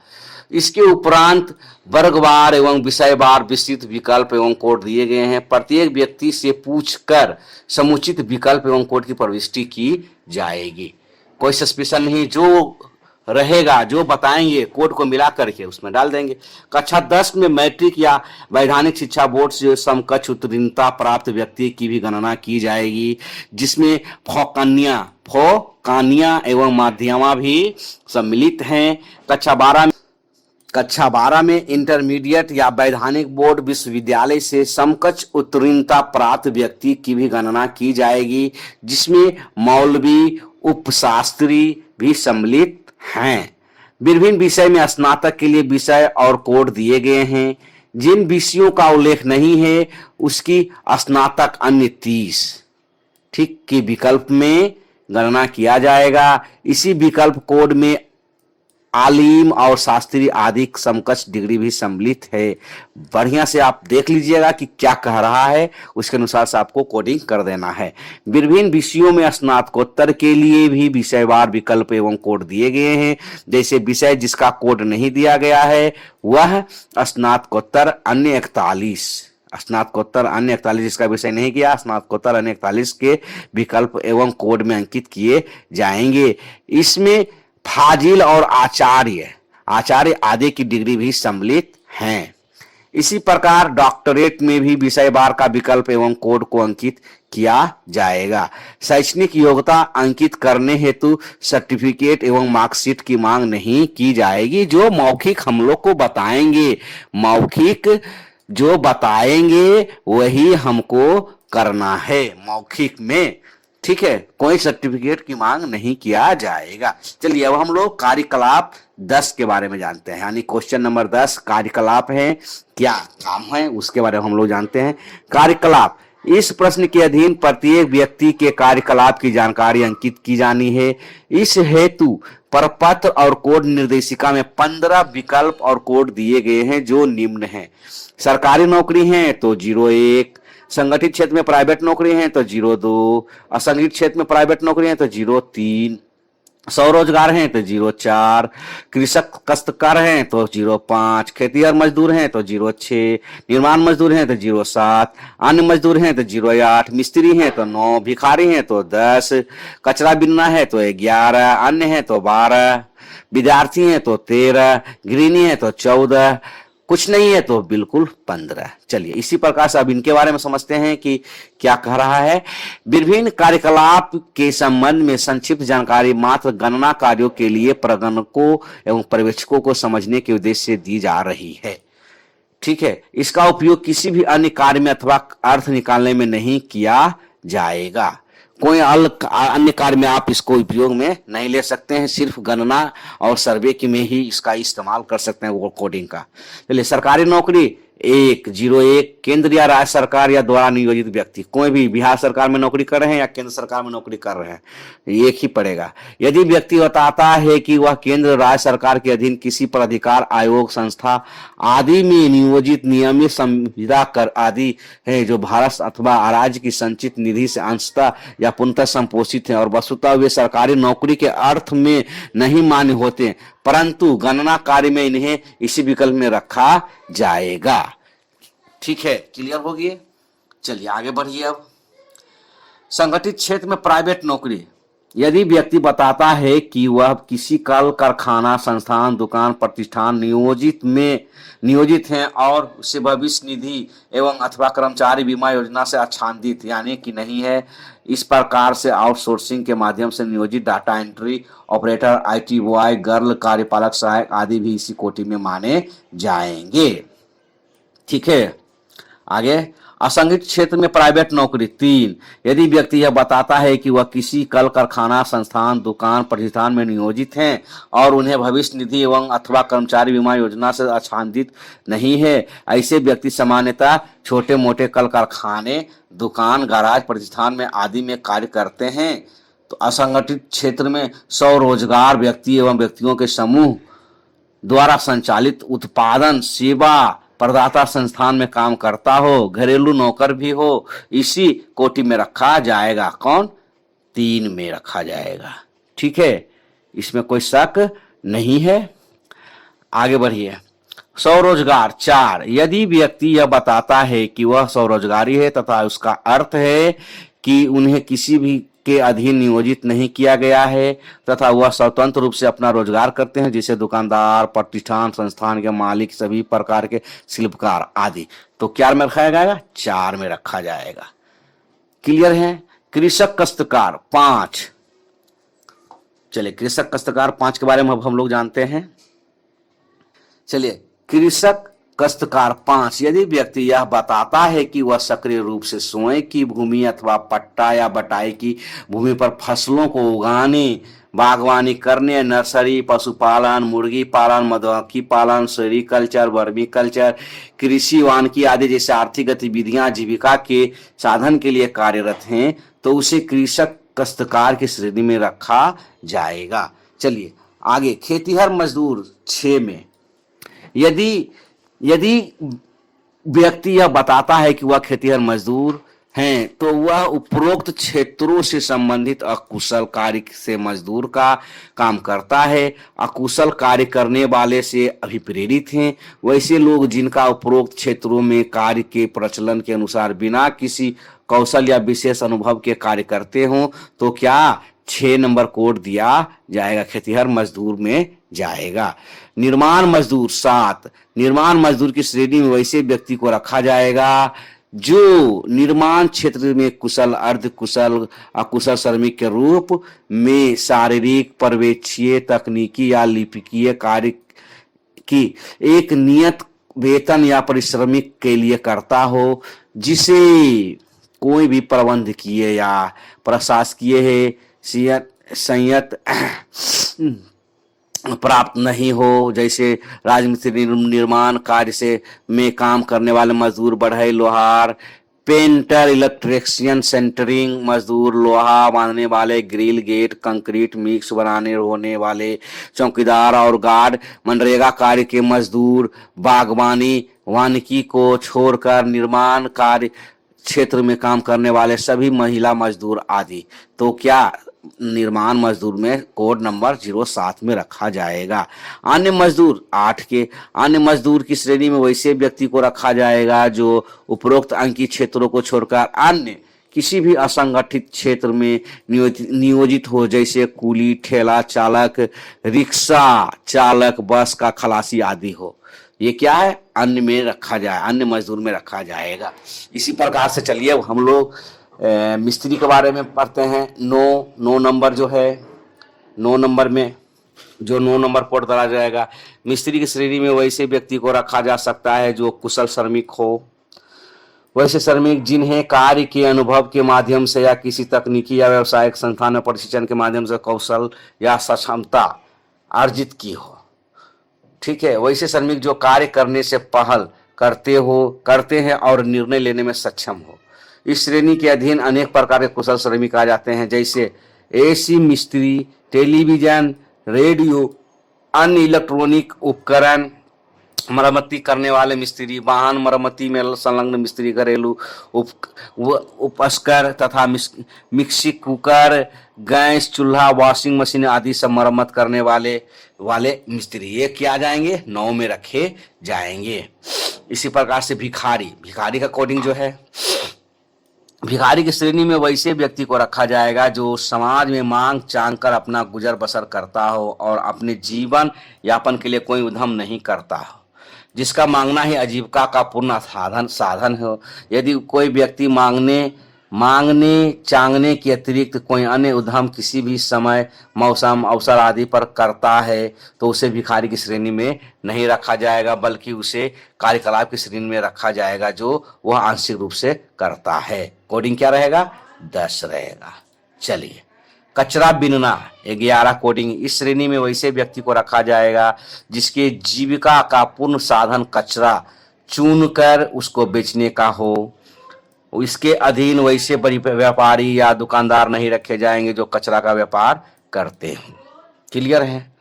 इसके उपरांत वर्गवार एवं विषयवार विस्तृत विकल्प एवं कोड दिए गए हैं। प्रत्येक व्यक्ति से पूछकर समुचित विकल्प एवं कोड की प्रविष्टि की जाएगी। कोई सस्पेंशन नहीं, जो रहेगा जो बताएंगे कोड को मिला करके उसमें डाल देंगे। कक्षा 10 में मैट्रिक या वैधानिक शिक्षा बोर्ड से समकक्ष उत्तीर्णता प्राप्त व्यक्ति की भी गणना की जाएगी, जिसमें फौकानिया एवं माध्यमा भी सम्मिलित हैं। कक्षा 12 कक्षा 12 में इंटरमीडिएट या वैधानिक बोर्ड विश्वविद्यालय से समकक्ष उत्तीर्णता प्राप्त व्यक्ति की भी गणना की जाएगी, जिसमें मौलवी उपशास्त्री भी सम्मिलित हैं। विभिन्न विषय में स्नातक के लिए विषय और कोड दिए गए हैं। जिन विषयों का उल्लेख नहीं है उसकी स्नातक अन्य 30 ठीक के विकल्प में गणना किया जाएगा। इसी विकल्प कोड में आलिम और शास्त्री आदि समकक्ष डिग्री भी सम्मिलित है। बढ़िया से आप देख लीजिएगा कि क्या कह रहा है, उसके अनुसार से आपको कोडिंग कर देना है। विभिन्न विषयों में स्नातकोत्तर के लिए भी विषयवार विकल्प एवं कोड दिए गए हैं। जैसे विषय जिसका कोड नहीं दिया गया है वह स्नातकोत्तर अन्य 41, स्नातकोत्तर अन्य 41 जिसका विषय नहीं किया, स्नातकोत्तर अन्य 41 के विकल्प एवं कोड में अंकित किए जाएंगे। इसमें फाजिल और आचार्य आदि की डिग्री भी सम्मिलित हैं। इसी प्रकार डॉक्टरेट में भी विषयवार का विकल्प एवं कोड को अंकित किया जाएगा। शैक्षणिक योग्यता अंकित करने हेतु सर्टिफिकेट एवं मार्कशीट की मांग नहीं की जाएगी। जो मौखिक हम लोग को बताएंगे, मौखिक जो बताएंगे वही हमको करना है मौखिक में, ठीक है। कोई सर्टिफिकेट की मांग नहीं किया जाएगा। चलिए अब हम लोग कार्यकलाप 10 के बारे में जानते हैं, यानी क्वेश्चन नंबर 10 कार्यकलाप है, क्या काम है उसके बारे में हम लोग जानते हैं। कार्यकलाप, इस प्रश्न के अधीन प्रत्येक व्यक्ति के कार्यकलाप की जानकारी अंकित की जानी है। इस हेतु प्रपत्र और कोड निर्देशिका में 15 विकल्प और कोड दिए गए हैं जो निम्न हैं। सरकारी नौकरी है तो 01, संगठित क्षेत्र में प्राइवेट नौकरी है तो 02, असंगठित क्षेत्र में प्राइवेट नौकरी है तो 03, स्वरोजगार हैं तो 04, कृषक काश्तकार हैं तो 05, खेतिहर मजदूर हैं तो 06, निर्माण मजदूर हैं तो 07, अन्य मजदूर हैं तो 08, मिस्त्री हैं तो 9, भिखारी हैं तो 10, कचरा बिनना है तो 11, अन्य हैं तो 12, विद्यार्थी हैं तो 13, गृहिणी है तो 14, कुछ नहीं है तो बिल्कुल 15। चलिए इसी प्रकार से अब इनके बारे में समझते हैं कि क्या कह रहा है। विभिन्न कार्यकलाप के संबंध में संक्षिप्त जानकारी मात्र गणना कार्यों के लिए प्रगणकों एवं पर्यवेक्षकों को समझने के उद्देश्य से दी जा रही है, ठीक है। इसका उपयोग किसी भी अन्य कार्य में अथवा अर्थ निकालने में नहीं किया जाएगा। कोई अन्य कार्य में आप इसको उपयोग में नहीं ले सकते हैं, सिर्फ गणना और सर्वे की में ही इसका इस्तेमाल कर सकते हैं वो कोडिंग का। चलिए सरकारी नौकरी 01 केंद्र या राज्य सरकार या द्वारा नियोजित व्यक्ति, कोई भी बिहार सरकार में नौकरी कर रहे हैं या केंद्र सरकार में नौकरी कर रहे हैं, एक ही पड़ेगा। यदि व्यक्ति बताता है कि वह केंद्र राज्य सरकार के अधीन किसी प्राधिकार आयोग संस्था आदि में नियोजित नियमित संविदा कर आदि है जो भारत अथवा राज्य की संचित निधि से अंशतः या पूर्णतः संपोषित है और वस्तुतः वे सरकारी नौकरी के अर्थ में नहीं मान्य होते, परंतु गणना कार्य में इन्हें इसी विकल्प में रखा जाएगा, ठीक है। क्लियर हो गया। चलिए आगे बढ़िए। अब संगठित क्षेत्र में प्राइवेट नौकरी, यदि व्यक्ति बताता है कि वह किसी कल कारखाना संस्थान दुकान प्रतिष्ठान नियोजित हैं और उसे भविष्य निधि एवं अथवा कर्मचारी बीमा योजना से आच्छादित यानी कि नहीं है, इस प्रकार से आउटसोर्सिंग के माध्यम से नियोजित data entry operator, IT boy, girl, कार्यपालक सहायक आदि भी इसी कोटि में माने जाएंगे, ठीक है। आगे असंगठित क्षेत्र में प्राइवेट नौकरी 3, यदि व्यक्ति यह बताता है कि वह किसी कल कारखाना संस्थान दुकान प्रतिष्ठान में नियोजित हैं और उन्हें भविष्य निधि एवं अथवा कर्मचारी बीमा योजना से आच्छादित नहीं है, ऐसे व्यक्ति सामान्यतः छोटे मोटे कल कारखाने दुकान गैराज प्रतिष्ठान में आदि में कार्य करते हैं। तो असंगठित क्षेत्र में स्वरोजगार व्यक्ति एवं व्यक्तियों के समूह द्वारा संचालित उत्पादन सेवा प्रदाता संस्थान में काम करता हो, घरेलू नौकर भी हो, इसी कोटि में रखा जाएगा। कौन? 3 में रखा जाएगा, ठीक है, इसमें कोई शक नहीं है। आगे बढ़िए। स्वरोजगार 4, यदि व्यक्ति यह बताता है कि वह स्वरोजगारी है तथा उसका अर्थ है कि उन्हें किसी भी के अधीन नियोजित नहीं किया गया है तथा वह स्वतंत्र रूप से अपना रोजगार करते हैं, जैसे दुकानदार, प्रतिष्ठान संस्थान के मालिक, सभी प्रकार के शिल्पकार आदि, तो क्या में रखा जाएगा? 4 में रखा जाएगा। क्लियर है। कृषक काश्तकार 5, चलिए कृषक काश्तकार 5 के बारे में अब हम लोग जानते हैं। चलिए, कृषक काश्तकार 5, यदि व्यक्ति यह बताता है कि वह सक्रिय रूप से स्वयं की भूमि अथवा पट्टा या बटाई की भूमि पर फसलों को उगाने, बागवानी करने, नर्सरी, पशुपालन, मुर्गी पालन, मधुमक्खी पालन, सेरीकल्चर, वर्मी कल्चर, कृषि वानिकी आदि जैसे आर्थिक गतिविधियां जीविका के साधन के लिए कार्यरत हैं, तो उसे कृषक काश्तकार की श्रेणी में रखा जाएगा। चलिए आगे, खेतीहर मजदूर 6 में, यदि यदि व्यक्ति यह बताता है कि वह खेतीहर मजदूर हैं, तो वह उपरोक्त क्षेत्रों से संबंधित अकुशल कार्य से मजदूर का काम करता है। अकुशल कार्य करने वाले से अभिप्रेरित हैं वैसे लोग जिनका उपरोक्त क्षेत्रों में कार्य के प्रचलन के अनुसार बिना किसी कौशल या विशेष अनुभव के कार्य करते हों, तो क्या 6 नंबर कोड दिया जाएगा, खेतीहर मजदूर में जाएगा। निर्माण मजदूर 7, निर्माण मजदूर की श्रेणी में वैसे व्यक्ति को रखा जाएगा जो निर्माण क्षेत्र में कुशल, अर्ध कुशल, अकुशल श्रमिक के रूप में शारीरिक, पर्यवेक्षीय, तकनीकी या लिपिकीय कार्य की एक नियत वेतन या पारिश्रमिक के लिए करता हो, जिसे कोई भी प्रबंधकीय या प्रशासकीय है संयत प्राप्त नहीं हो। जैसे राजमिस्त्री, निर्माण कार्य से में काम करने वाले मजदूर, बढ़ई, लोहार, पेंटर, इलेक्ट्रिशियन, सेंटरिंग मजदूर, लोहा बांधने वाले, ग्रिल, गेट, कंक्रीट मिक्स बनाने होने वाले, चौकीदार और गार्ड, मनरेगा कार्य के मजदूर, बागवानी वानिकी को छोड़कर निर्माण कार्य क्षेत्र में काम करने वाले सभी महिला मजदूर आदि। तो क्या निर्माण मजदूर में कोड नंबर 07 में रखा जाएगा। अन्य मजदूर 8 के, अन्य मजदूर की श्रेणी में वैसे व्यक्ति को रखा जाएगा जो उपरोक्त अंकित क्षेत्रों को छोड़कर अन्य किसी भी असंगठित क्षेत्र में नियोजित हो, जैसे कूली, ठेला चालक, रिक्शा चालक, बस का खलासी आदि हो। ये क्या है, अन्य में रखा जाए, अन्य मजदूर में रखा जाएगा। इसी प्रकार से चलिए अब हम लोग मिस्त्री के बारे में पढ़ते हैं। 9 नंबर जो है, 9 नंबर में जो 9 नंबर कोड डाला जाएगा, मिस्त्री की श्रेणी में वैसे व्यक्ति को रखा जा सकता है जो कुशल श्रमिक हो। वैसे श्रमिक जिन्हें कार्य के अनुभव के माध्यम से या किसी तकनीकी या व्यावसायिक संस्थान में प्रशिक्षण के माध्यम से कौशल या सक्षमता अर्जित की हो। ठीक है, वैसे श्रमिक जो कार्य करने से पहल करते हैं और निर्णय लेने में सक्षम हो। इस श्रेणी के अधीन अनेक प्रकार के कुशल श्रमिक आ जाते हैं, जैसे एसी मिस्त्री, टेलीविजन, रेडियो, अन्य इलेक्ट्रॉनिक उपकरण मरम्मती करने वाले मिस्त्री, वाहन मरम्मती में संलग्न मिस्त्री, घरेलू उपस्कर तथा मिक्सी कुकर, गैस चूल्हा, वॉशिंग मशीन आदि सब मरम्मत करने वाले मिस्त्री, ये क्या जाएंगे, 9 में रखे जाएंगे। इसी प्रकार से भिखारी का कोडिंग जो है, भिखारी की श्रेणी में वैसे व्यक्ति को रखा जाएगा जो समाज में मांग चांग कर अपना गुजर बसर करता हो और अपने जीवन यापन के लिए कोई उद्यम नहीं करता हो, जिसका मांगना ही आजीविका का पूर्ण साधन हो। यदि कोई व्यक्ति मांगने चांगने के अतिरिक्त कोई अन्य उद्यम किसी भी समय, मौसम, अवसर आदि पर करता है, तो उसे भिखारी की श्रेणी में नहीं रखा जाएगा, बल्कि उसे कार्यकलाप की श्रेणी में रखा जाएगा जो वह आंशिक रूप से करता है। कोडिंग क्या रहेगा, 10 रहेगा। चलिए, कचरा बीनना 11 कोडिंग, इस श्रेणी में वैसे व्यक्ति को रखा जाएगा जिसके जीविका का पूर्ण साधन कचरा चुनकर उसको बेचने का हो। इसके अधीन वैसे बड़ी व्यापारी या दुकानदार नहीं रखे जाएंगे जो कचरा का व्यापार करते हैं। क्लियर है,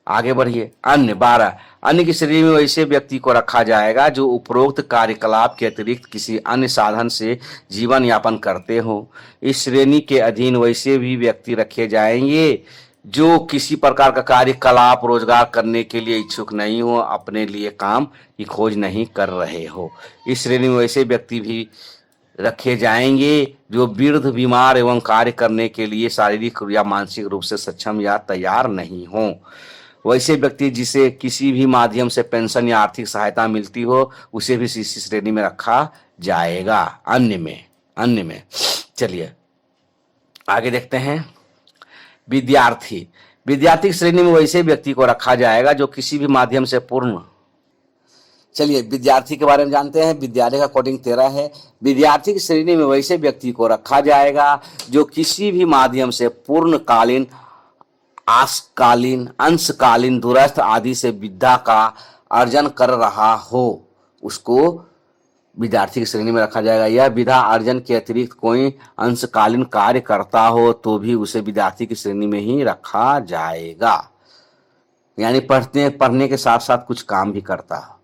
आगे बढ़िए। अन्य 12, अन्य की श्रेणी में वैसे व्यक्ति को रखा जाएगा जो उपरोक्त कार्यकलाप के अतिरिक्त किसी अन्य साधन से जीवन यापन करते हो। इस श्रेणी के अधीन वैसे भी व्यक्ति रखे जाएंगे जो किसी प्रकार का कार्यकलाप रोजगार करने के लिए इच्छुक नहीं हो, अपने लिए काम की खोज नहीं कर रहे हो। इस श्रेणी में वैसे व्यक्ति भी रखे जाएंगे जो वृद्ध, बीमार एवं कार्य करने के लिए शारीरिक या मानसिक रूप से सक्षम या तैयार नहीं हो। वैसे व्यक्ति जिसे किसी भी माध्यम से पेंशन या आर्थिक सहायता मिलती हो, उसे भी इसी श्रेणी में रखा जाएगा, अन्य में। चलिए आगे देखते हैं। विद्यार्थी की श्रेणी में वैसे व्यक्ति को रखा जाएगा जो किसी भी माध्यम से पूर्ण चलिए विद्यार्थी के बारे में जानते हैं। विद्यार्थी का कोडिंग 13 है। विद्यार्थी की श्रेणी में वैसे व्यक्ति को रखा जाएगा जो किसी भी माध्यम से पूर्णकालीन, आंशकालीन, अंशकालीन, दूरस्थ आदि से विद्या का अर्जन कर रहा हो, उसको विद्यार्थी की श्रेणी में रखा जाएगा। यह विद्या अर्जन के अतिरिक्त कोई अंशकालीन कार्य करता हो तो भी उसे विद्यार्थी की श्रेणी में ही रखा जाएगा, यानी पढ़ने के साथ साथ कुछ काम भी करता हो।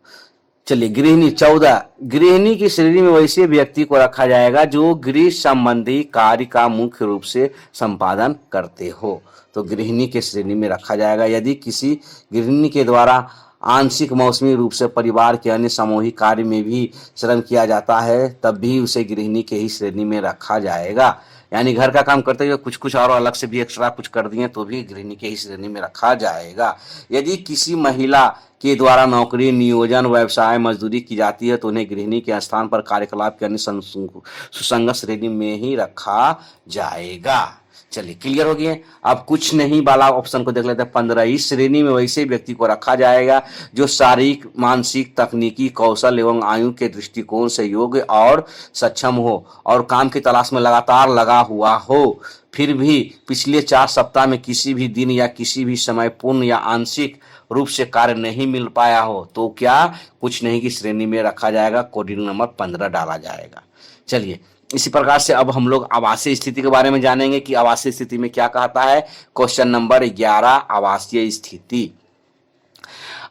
चलिए गृहिणी 14, गृहिणी की श्रेणी में वैसे व्यक्ति को रखा जाएगा जो गृह संबंधी कार्य का मुख्य रूप से संपादन करते हो, तो गृहिणी के श्रेणी में रखा जाएगा। यदि किसी गृहिणी के द्वारा आंशिक मौसमी रूप से परिवार के अन्य सामूहिक कार्य में भी श्रम किया जाता है तब भी उसे गृहिणी के ही श्रेणी में रखा जाएगा, यानी घर का काम करते हुए कुछ कुछ और अलग से भी एक्स्ट्रा कुछ कर दिए तो भी गृहिणी के ही श्रेणी में रखा जाएगा। यदि किसी महिला के द्वारा नौकरी, नियोजन, व्यवसाय, मजदूरी की जाती है तो उन्हें गृहिणी के स्थान पर कार्यकलाप के अन्य सुसंगत श्रेणी में ही रखा जाएगा। चलिए क्लियर हो गया। अब कुछ नहीं वाला ऑप्शन को देख लेते हैं। 15, इस श्रेणी में वैसे व्यक्ति को रखा जाएगा जो शारीरिक, मानसिक, तकनीकी कौशल एवं आयु के दृष्टिकोण से योग्य और सक्षम हो और काम की तलाश में लगातार लगा हुआ हो, फिर भी पिछले 4 सप्ताह में किसी भी दिन या किसी भी समय पूर्ण या आंशिक रूप से कार्य नहीं मिल पाया हो तो क्या कुछ नहीं की श्रेणी में रखा जाएगा, कोडिंग नंबर 15 डाला जाएगा। चलिए इसी प्रकार से अब हम लोग आवासीय स्थिति के बारे में जानेंगे कि आवासीय स्थिति में क्या कहता है। क्वेश्चन नंबर 11, आवासीय स्थिति।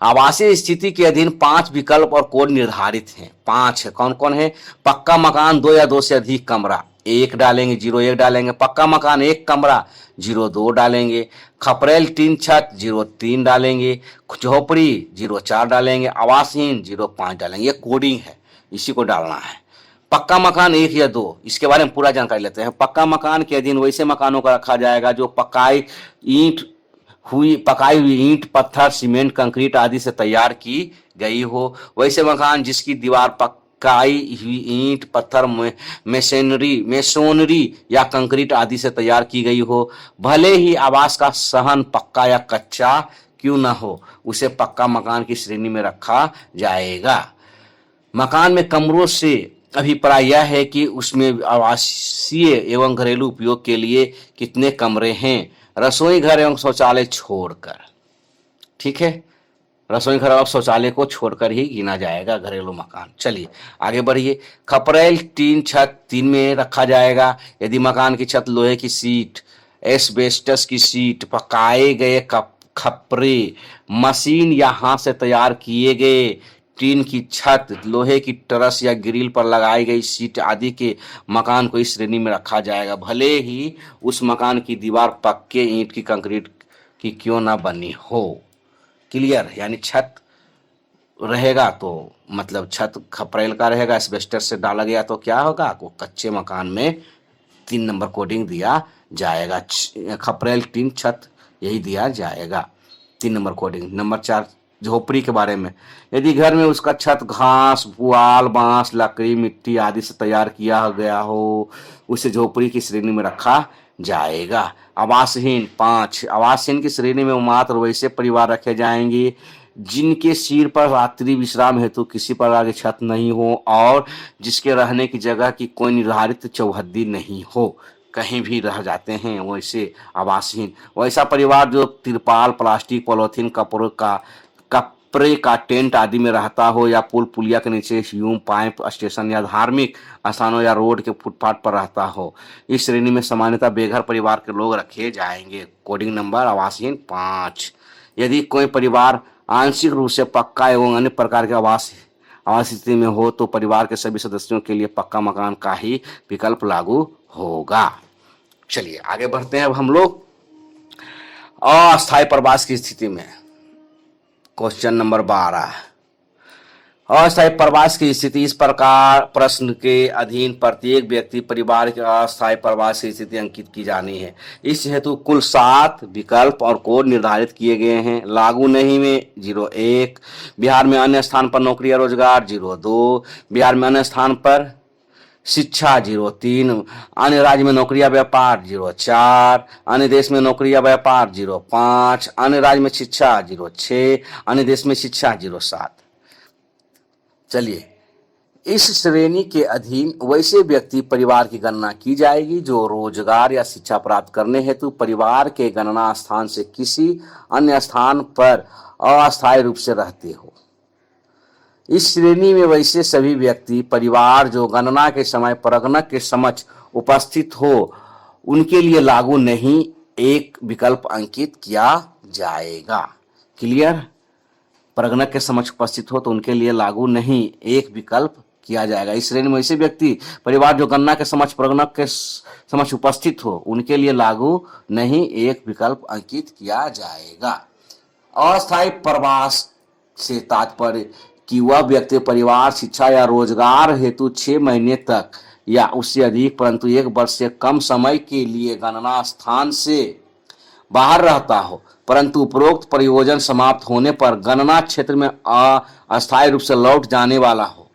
आवासीय स्थिति के अधीन 5 विकल्प और कोड निर्धारित हैं। 5 है, कौन कौन है? पक्का मकान 2 या 2 से अधिक कमरा 1 डालेंगे, 0 1 डालेंगे। पक्का मकान 1 कमरा 0 2 डालेंगे। खपरेल टीन छत 0 3 डालेंगे। झोपड़ी 0 4 डालेंगे। आवासहीन 0 5 डालेंगे। ये कोडिंग है, इसी को डालना है। पक्का मकान 1 या 2, इसके बारे में पूरा जानकारी लेते हैं। पक्का मकान के अधीन वैसे मकानों का रखा जाएगा जो पकाई हुई ईंट, पत्थर, सीमेंट, कंक्रीट आदि से तैयार की गई हो। वैसे मकान जिसकी दीवार पकाई हुई ईंट, पत्थर, मेसोनरी या कंक्रीट आदि से तैयार की गई हो, भले ही आवास का सहन पक्का या कच्चा क्यों न हो, उसे पक्का मकान की श्रेणी में रखा जाएगा। मकान में कमरों से अभिप्राय यह है कि उसमें आवासीय एवं घरेलू उपयोग के लिए कितने कमरे हैं, रसोई घर एवं शौचालय छोड़कर। ठीक है, रसोई घर और शौचालय को छोड़कर ही गिना जाएगा घरेलू मकान। चलिए आगे बढ़िए। खपरेल टीन छत 3 में रखा जाएगा यदि मकान की छत लोहे की सीट, एस्बेस्टस की सीट, पकाए गए खपरे, मशीन या हाथ से तैयार किए गए टीन की छत, लोहे की ट्रस या ग्रिल पर लगाई गई सीट आदि के मकान को इस श्रेणी में रखा जाएगा, भले ही उस मकान की दीवार पक्के ईंट की, कंक्रीट की क्यों ना बनी हो। क्लियर, यानी छत रहेगा तो मतलब छत खपरेल का रहेगा, एस्बेस्टस से डाला गया तो क्या होगा, आपको कच्चे मकान में 3 नंबर कोडिंग दिया जाएगा। खपरेल टीन छत यही दिया जाएगा 3 नंबर कोडिंग। नंबर 4 झोपड़ी के बारे में, यदि घर में उसका छत घास, पुआल, बांस, लकड़ी, मिट्टी आदि से तैयार किया गया हो, उसे झोपड़ी की श्रेणी में रखा जाएगा। आवासहीन 5, आवासहीन की श्रेणी में मात्र वैसे परिवार रखे जाएंगे जिनके सिर पर रात्रि विश्राम हेतु किसी प्रकार की छत नहीं हो और जिसके रहने की जगह की कोई निर्धारित चौहद्दी नहीं हो, कहीं भी रह जाते हैं, वैसे आवासहीन। वैसा परिवार जो तिरपाल, प्लास्टिक, पॉलीथीन, कपड़े का टेंट आदि में रहता हो या पुल पुलिया के नीचे ह्यूम पाइप स्टेशन या धार्मिक स्थानों या रोड के फुटपाथ पर रहता हो, इस श्रेणी में सामान्यतः बेघर परिवार के लोग रखे जाएंगे। कोडिंग नंबर आवासहीन 5। यदि कोई परिवार आंशिक रूप से पक्का एवं अन्य प्रकार के आवास स्थिति में हो तो परिवार के सभी सदस्यों के लिए पक्का मकान का ही विकल्प लागू होगा। चलिए आगे बढ़ते हैं अब हम लोग अस्थायी प्रवास की स्थिति में। क्वेश्चन नंबर 12, अस्थायी प्रवास की स्थिति। इस प्रकार प्रश्न के अधीन प्रत्येक व्यक्ति परिवार के अस्थायी प्रवास की स्थिति अंकित की जानी है। इस हेतु कुल 7 विकल्प और कोड निर्धारित किए गए हैं। लागू नहीं में 0 1, बिहार में अन्य स्थान पर नौकरी या रोजगार 0 2, बिहार में अन्य स्थान पर शिक्षा 0 3, अन्य राज्य में नौकरी या व्यापार 0 4, अन्य देश में नौकरी या व्यापार 0 5, अन्य राज्य में शिक्षा 0 6, अन्य देश में शिक्षा 0 7। चलिए, इस श्रेणी के अधीन वैसे व्यक्ति परिवार की गणना की जाएगी जो रोजगार या शिक्षा प्राप्त करने हेतु परिवार के गणना स्थान से किसी अन्य स्थान पर अस्थायी रूप से रहते हो। इस श्रेणी में वैसे सभी व्यक्ति परिवार जो गणना के समय परगणक के समक्ष उपस्थित हो उनके लिए लागू नहीं एक विकल्प अंकित किया जाएगा। क्लियर? परगणक के समक्ष उपस्थित हो तो उनके लिए लागू नहीं एक विकल्प किया जाएगा। इस श्रेणी में ऐसे व्यक्ति परिवार जो गणना के समक्ष परगणक के समक्ष उपस्थित हो उनके लिए लागू नहीं एक विकल्प अंकित किया जाएगा। अस्थायी प्रवास से तात्पर्य कि वह व्यक्ति परिवार शिक्षा या रोजगार हेतु 6 महीने तक या उससे अधिक परंतु 1 वर्ष से कम समय के लिए गणना स्थान से बाहर रहता हो, परंतु उपरोक्त प्रयोजन समाप्त होने पर गणना क्षेत्र में अस्थायी रूप से लौट जाने वाला हो।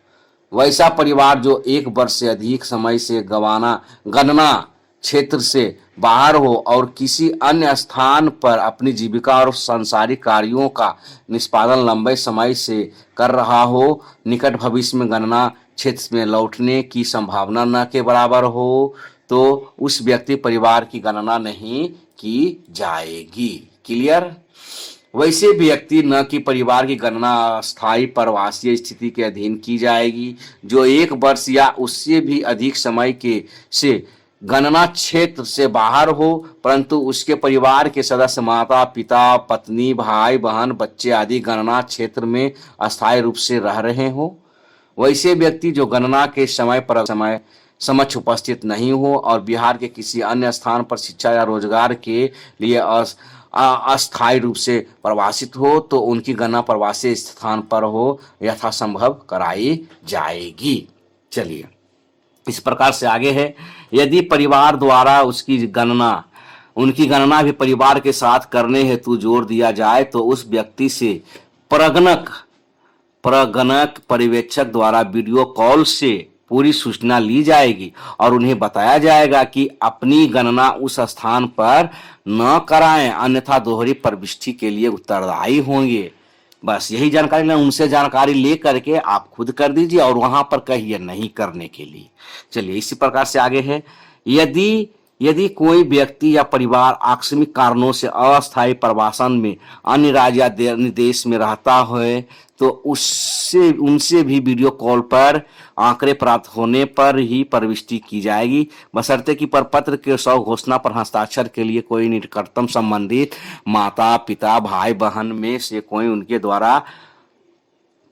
वैसा परिवार जो 1 वर्ष से अधिक समय से गणना क्षेत्र से बाहर हो और किसी अन्य स्थान पर अपनी जीविका और सांसारिक कार्यों का निष्पादन लंबे समय से कर रहा हो, निकट भविष्य में गणना क्षेत्र में लौटने की संभावना न के बराबर हो, तो उस व्यक्ति परिवार की गणना नहीं की जाएगी। क्लियर? वैसे व्यक्ति न कि परिवार की गणना अस्थायी प्रवासीय स्थिति के अधीन की जाएगी जो 1 वर्ष या उससे भी अधिक समय के से गणना क्षेत्र से बाहर हो, परंतु उसके परिवार के सदस्य माता पिता पत्नी भाई बहन बच्चे आदि गणना क्षेत्र में अस्थायी रूप से रह रहे हो। वैसे व्यक्ति जो गणना के समय पर समक्ष उपस्थित नहीं हो और बिहार के किसी अन्य स्थान पर शिक्षा या रोजगार के लिए अस्थायी रूप से प्रवासित हो तो उनकी गणना प्रवासी स्थान पर हो यथासंभव कराई जाएगी। चलिए, इस प्रकार से आगे है, यदि परिवार द्वारा उनकी गणना भी परिवार के साथ करने हेतु जोर दिया जाए तो उस व्यक्ति से परगणक पर्यवेक्षक द्वारा वीडियो कॉल से पूरी सूचना ली जाएगी और उन्हें बताया जाएगा कि अपनी गणना उस स्थान पर न कराएं, अन्यथा दोहरी प्रविष्टि के लिए उत्तरदायी होंगे। बस यही जानकारी लें, उनसे जानकारी ले करके आप खुद कर दीजिए और वहां पर कहिए नहीं करने के लिए। चलिए, इसी प्रकार से आगे है, यदि कोई व्यक्ति या परिवार आकस्मिक कारणों से अस्थायी प्रवासन में अन्य राज्य या देश में रहता है तो उनसे भी वीडियो कॉल पर आंकड़े प्राप्त होने पर ही प्रविष्टि की जाएगी, बशर्ते कि प्रपत्र के सौ घोषणा पर हस्ताक्षर के लिए कोई निकटतम संबंधित माता पिता भाई बहन में से कोई उनके द्वारा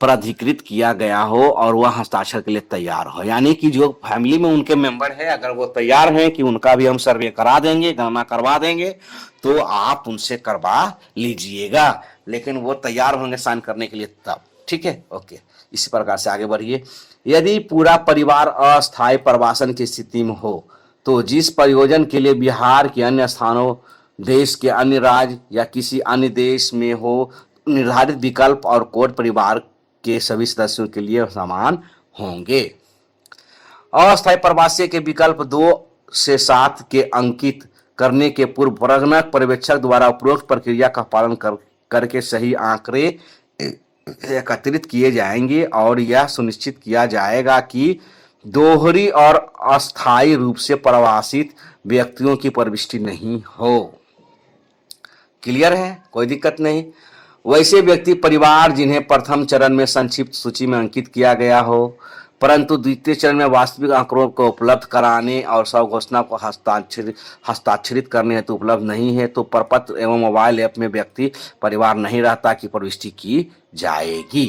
प्राधिकृत किया गया हो और वह हस्ताक्षर के लिए तैयार हो। यानी कि जो फैमिली में उनके मेंबर है अगर वो तैयार हैं कि उनका भी हम सर्वे करा देंगे, गणना करवा देंगे, तो आप उनसे करवा लीजिएगा, लेकिन वो तैयार होंगे साइन करने के लिए तब। ठीक है, ओके। इसी प्रकार से आगे बढ़िए, यदि पूरा परिवार अस्थायी प्रवासन की स्थिति में हो तो जिस प्रयोजन के लिए बिहार के अन्य स्थानों, देश के अन्य राज्य या किसी अन्य देश में हो, निर्धारित विकल्प और कोड परिवार के सभी सदस्यों के लिए समान होंगे। अस्थायी प्रवासी के विकल्प 2 से 7 के अंकित करने के पूर्व परगणक पर्यवेक्षक द्वारा उपरोक्त प्रक्रिया का पालन करके सही आंकड़े एकत्रित किए जाएंगे और यह सुनिश्चित किया जाएगा कि दोहरी और अस्थायी रूप से प्रवासित व्यक्तियों की प्रविष्टि नहीं हो। क्लियर है? कोई दिक्कत नहीं। वैसे व्यक्ति परिवार जिन्हें प्रथम चरण में संक्षिप्त सूची में अंकित किया गया हो परंतु द्वितीय चरण में वास्तविक आंकड़ों को उपलब्ध कराने और सब घोषणा को हस्ताक्षरित करने हेतु उपलब्ध नहीं है तो प्रपत्र एवं मोबाइल ऐप में व्यक्ति परिवार नहीं रहता की प्रविष्टि की जाएगी।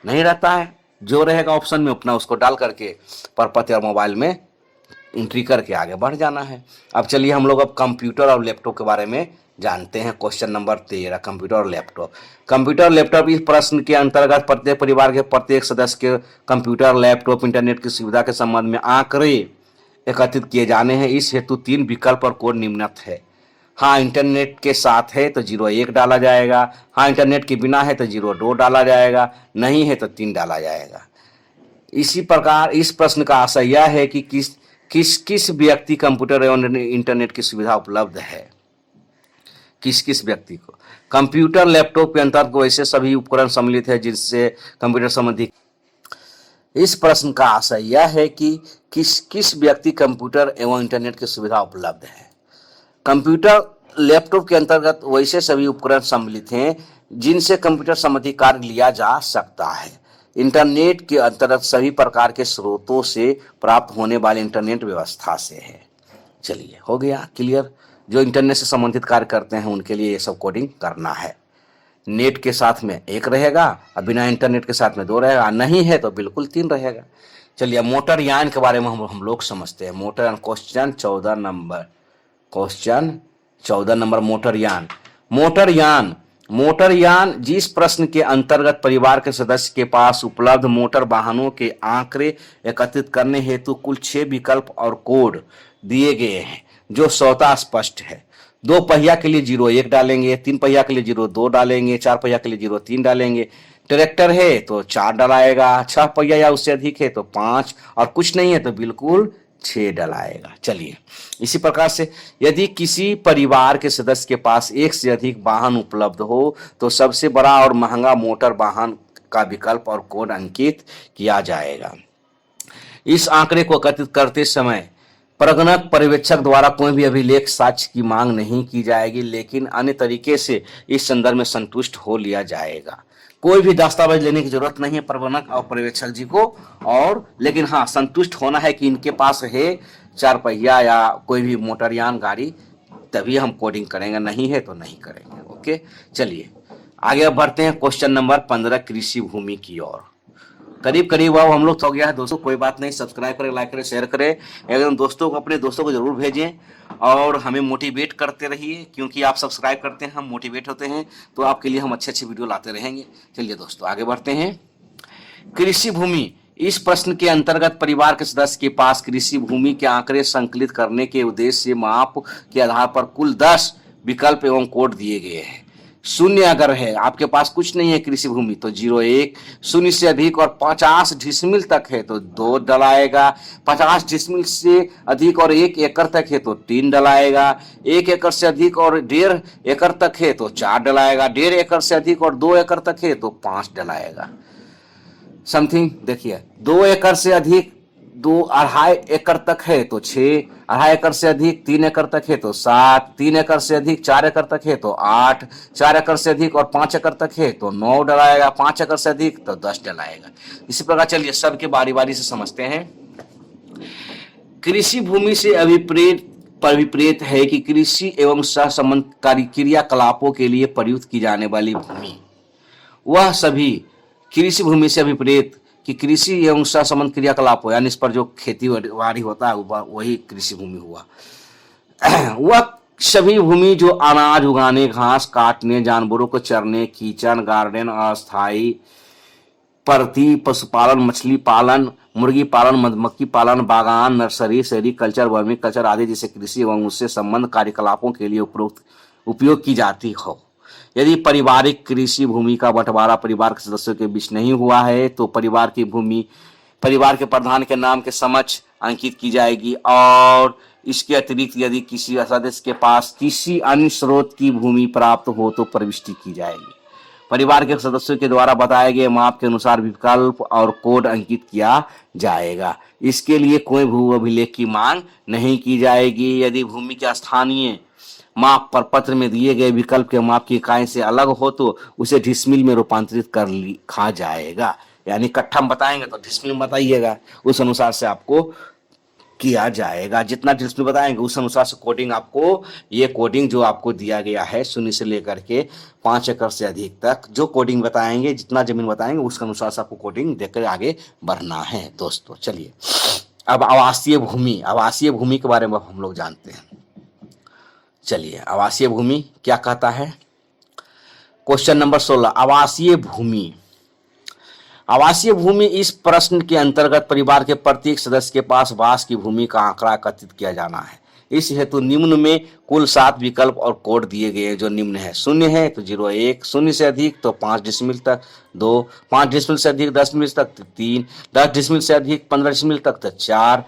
नहीं रहता है, जो रहेगा ऑप्शन में अपना उसको डाल करके प्रपत्र और मोबाइल में एंट्री करके आगे बढ़ जाना है। अब चलिए हम लोग अब कंप्यूटर और लैपटॉप के बारे में जानते हैं। क्वेश्चन नंबर 13, कंप्यूटर और लैपटॉप। कंप्यूटर लैपटॉप इस प्रश्न के अंतर्गत प्रत्येक परिवार के प्रत्येक सदस्य के कंप्यूटर लैपटॉप इंटरनेट की सुविधा के संबंध में आंकड़े एकत्रित किए जाने हैं। इस हेतु 3 विकल्प और कोड निम्नलिखित है। हाँ, इंटरनेट के साथ है तो 01 डाला जाएगा, हाँ इंटरनेट के बिना है तो 02 डाला जाएगा, नहीं है तो 3 डाला जाएगा। इसी प्रकार इस प्रश्न का आशय यह है कि किस व्यक्ति कंप्यूटर एवं इंटरनेट की सुविधा उपलब्ध है। किस व्यक्ति को कंप्यूटर लैपटॉप के अंतर्गत वैसे सभी उपकरण सम्मिलित है जिनसे कंप्यूटर संबंधी इस प्रश्न का आशय यह है कि किस किस व्यक्ति कंप्यूटर एवं इंटरनेट की सुविधा उपलब्ध है। कंप्यूटर लैपटॉप के अंतर्गत वैसे सभी उपकरण सम्मिलित हैं जिनसे कंप्यूटर संबंधी कार्य लिया जा सकता है। इंटरनेट के अंतर्गत सभी प्रकार के स्रोतों से प्राप्त होने वाले इंटरनेट व्यवस्था से है। चलिए, हो गया क्लियर। जो इंटरनेट से संबंधित कार्य करते हैं उनके लिए ये सब कोडिंग करना है। नेट के साथ में एक रहेगा और बिना इंटरनेट के साथ में दो रहेगा, नहीं है तो बिल्कुल तीन रहेगा। चलिए, मोटरयान के बारे में हम लोग समझते हैं। मोटरयान क्वेश्चन 14 नंबर मोटरयान। मोटरयान जिस प्रश्न के अंतर्गत परिवार के सदस्य के पास उपलब्ध मोटर वाहनों के आंकड़े एकत्रित करने हेतु कुल 6 विकल्प और कोड दिए गए हैं जो स्वतः स्पष्ट है। 2 पहिया के लिए 01 डालेंगे, 3 पहिया के लिए 02 डालेंगे, 4 पहिया के लिए 03 डालेंगे। ट्रैक्टर है तो 4 डलाएगा, 6 पहिया या उससे अधिक है तो 5 और कुछ नहीं है तो बिल्कुल 6 डलाएगा। चलिए, इसी प्रकार से यदि किसी परिवार के सदस्य के पास एक से अधिक वाहन उपलब्ध हो तो सबसे बड़ा और महंगा मोटर वाहन का विकल्प और कोड अंकित किया जाएगा। इस आंकड़े को एकत्रित करते समय प्रगणक पर्यवेक्षक द्वारा कोई भी अभिलेख साक्ष्य की मांग नहीं की जाएगी, लेकिन अन्य तरीके से इस संदर्भ में संतुष्ट हो लिया जाएगा। कोई भी दस्तावेज लेने की जरूरत नहीं है प्रबंधक और पर्यवेक्षक जी को, और लेकिन हाँ, संतुष्ट होना है कि इनके पास है 4 पहिया या कोई भी मोटरयान गाड़ी, तभी हम कोडिंग करेंगे, नहीं है तो नहीं करेंगे। ओके, चलिए आगे बढ़ते हैं क्वेश्चन नंबर 15 कृषि भूमि की ओर। करीब करीब अब हम लोग हो गया है दोस्तों, कोई बात नहीं, सब्सक्राइब करें, लाइक करें, शेयर करें, एकदम दोस्तों को, अपने दोस्तों को जरूर भेजें और हमें मोटिवेट करते रहिए, क्योंकि आप सब्सक्राइब करते हैं हम मोटिवेट होते हैं, तो आपके लिए हम अच्छे अच्छे वीडियो लाते रहेंगे। चलिए दोस्तों आगे बढ़ते हैं। कृषि भूमि, इस प्रश्न के अंतर्गत परिवार के सदस्य के पास कृषि भूमि के आंकड़े संकलित करने के उद्देश्य से माप के आधार पर कुल 10 विकल्प एवं कोड दिए गए हैं। 0 अगर है, आपके पास कुछ नहीं है कृषि भूमि तो 01, 0 से अधिक और 50 डिसमिल तक है तो 2 डलाएगा, 50 डिसमिल से अधिक और 1 एकड़ तक है तो 3 डलाएगा, 1 एकड़ से अधिक और 1.5 एकड़ तक है तो 4 डलाएगा, 1.5 एकड़ से अधिक और 2 एकड़ तक है तो 5 डलाएगा। समथिंग देखिए, 2 एकड़ से अधिक 2.5 एकड़ तक है तो 6, 2.5 एकड़ से अधिक 3 एकड़ तक है तो 7, 3 एकड़ से अधिक 4 एकड़ तक है तो 8, 4 एकड़ से अधिक और 5 एकड़ तक है तो 9 डलाएगा, 5 एकड़ से अधिक तो 10 डलाएगा। इसी प्रकार चलिए सबके बारी बारी से समझते हैं। कृषि भूमि से विपरीत है कि कृषि एवं सहसंबंधकारी क्रियाकलापों के लिए प्रयुक्त की जाने वाली भूमि, वह सभी कृषि भूमि से विपरीत कि कृषि एवं सहसंबंध क्रियाकलाप हो, यानी इस पर जो खेती बाड़ी होता है वही कृषि भूमि हुआ। वह सभी भूमि जो अनाज उगाने, घास काटने, जानवरों को चरने, किचन गार्डन, अस्थायी परती, पशुपालन, मछली पालन, मुर्गी पालन, मधुमक्खी पालन, बागान, नर्सरी, सेरिकल्चर, वर्मी कल्चर आदि जैसे कृषि एवं उससे संबंध कार्यकलापों के लिए उपयोग की जाती हो। यदि पारिवारिक कृषि भूमि का बंटवारा परिवार के सदस्यों के बीच नहीं हुआ है तो परिवार की भूमि परिवार के प्रधान के नाम के समक्ष अंकित की जाएगी, और इसके अतिरिक्त यदि किसी सदस्य के पास किसी अन्य स्रोत की भूमि प्राप्त हो तो प्रविष्टि की जाएगी। परिवार के सदस्यों के द्वारा बताए गए माप के अनुसार विकल्प और कोड अंकित किया जाएगा। इसके लिए कोई भू अभिलेख की मांग नहीं की जाएगी। यदि भूमि के स्थानीय माप पर पत्र में दिए गए विकल्प के माप की इकाई से अलग हो तो उसे डिसमिल में रूपांतरित कर लिखा जाएगा। यानी कट्ठा में बताएंगे तो डिसमिल में बताइएगा, उस अनुसार से आपको किया जाएगा। जितना डिसमिल बताएंगे उस अनुसार से कोडिंग आपको, ये कोडिंग जो आपको दिया गया है 0 से लेकर के 5 एकड़ से अधिक तक जो कोडिंग बताएंगे, जितना जमीन बताएंगे उसके अनुसार से आपको कोडिंग देकर आगे बढ़ना है दोस्तों। चलिए अब आवासीय भूमि के बारे में हम लोग जानते हैं। चलिए आवासीय भूमि क्या कहता है। क्वेश्चन नंबर 16, आवासीय भूमि इस प्रश्न के अंतर्गत परिवार के प्रत्येक सदस्य के पास वास की भूमि का आंकड़ा एकत्रित किया जाना है। इस हेतु निम्न में कुल 7 विकल्प और कोड दिए गए हैं जो निम्न है। 0 है तो 01, 0 से अधिक तो 5 डिसमिल तक 2, 5 डिसमिल से अधिक 10 डिसमिल तक 3, 10 डिसमिल से अधिक 15 डिसमिल तक तो 4,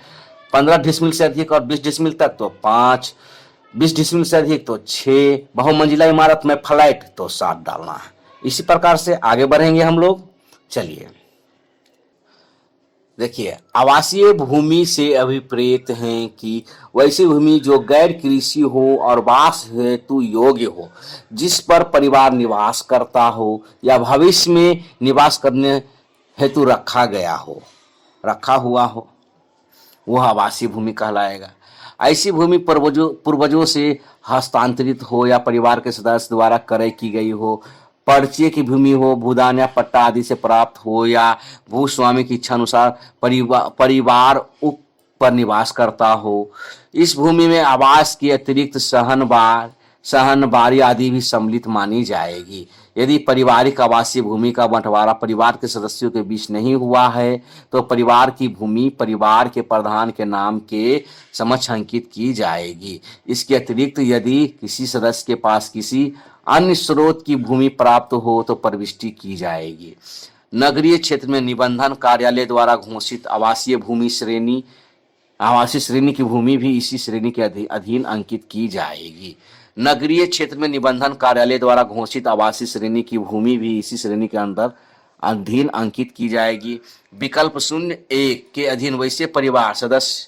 15 डिसमिल से अधिक और 20 डिसमिल तक तो 5, 20 डिसमिल से अधिक तो 6, बहुमंजिला इमारत में फ्लैट तो 7 डालना है। इसी प्रकार से आगे बढ़ेंगे हम लोग। चलिए देखिए, आवासीय भूमि से अभिप्रेत हैं कि वैसी भूमि जो गैर कृषि हो और वास हेतु योग्य हो, जिस पर परिवार निवास करता हो या भविष्य में निवास करने हेतु रखा हुआ हो, वह आवासीय भूमि कहलाएगा। ऐसी भूमि पूर्वजों से हस्तांतरित हो या परिवार के सदस्य द्वारा क्रय की गई हो, परिचय की भूमि हो, भूदान या पट्टा आदि से प्राप्त हो या भूस्वामी की इच्छा अनुसार परिवार उप पर निवास करता हो। इस भूमि में आवास के अतिरिक्त सहन बारी आदि भी सम्मिलित मानी जाएगी। यदि पारिवारिक आवासीय भूमि का बंटवारा परिवार के सदस्यों के बीच नहीं हुआ है तो परिवार की भूमि परिवार के प्रधान के नाम के समक्ष अंकित की जाएगी। इसके अतिरिक्त यदि किसी सदस्य के पास किसी अन्य स्रोत की भूमि प्राप्त हो तो प्रविष्टि की जाएगी। नगरीय क्षेत्र में निबंधन कार्यालय द्वारा घोषित आवासीय श्रेणी की भूमि भी इसी श्रेणी के अधीन अंकित की जाएगी। नगरीय क्षेत्र में निबंधन कार्यालय द्वारा घोषित आवासीय श्रेणी की भूमि भी इसी श्रेणी के अंदर अधीन अंकित की जाएगी। विकल्प 01 के अधीन वैसे परिवार सदस्य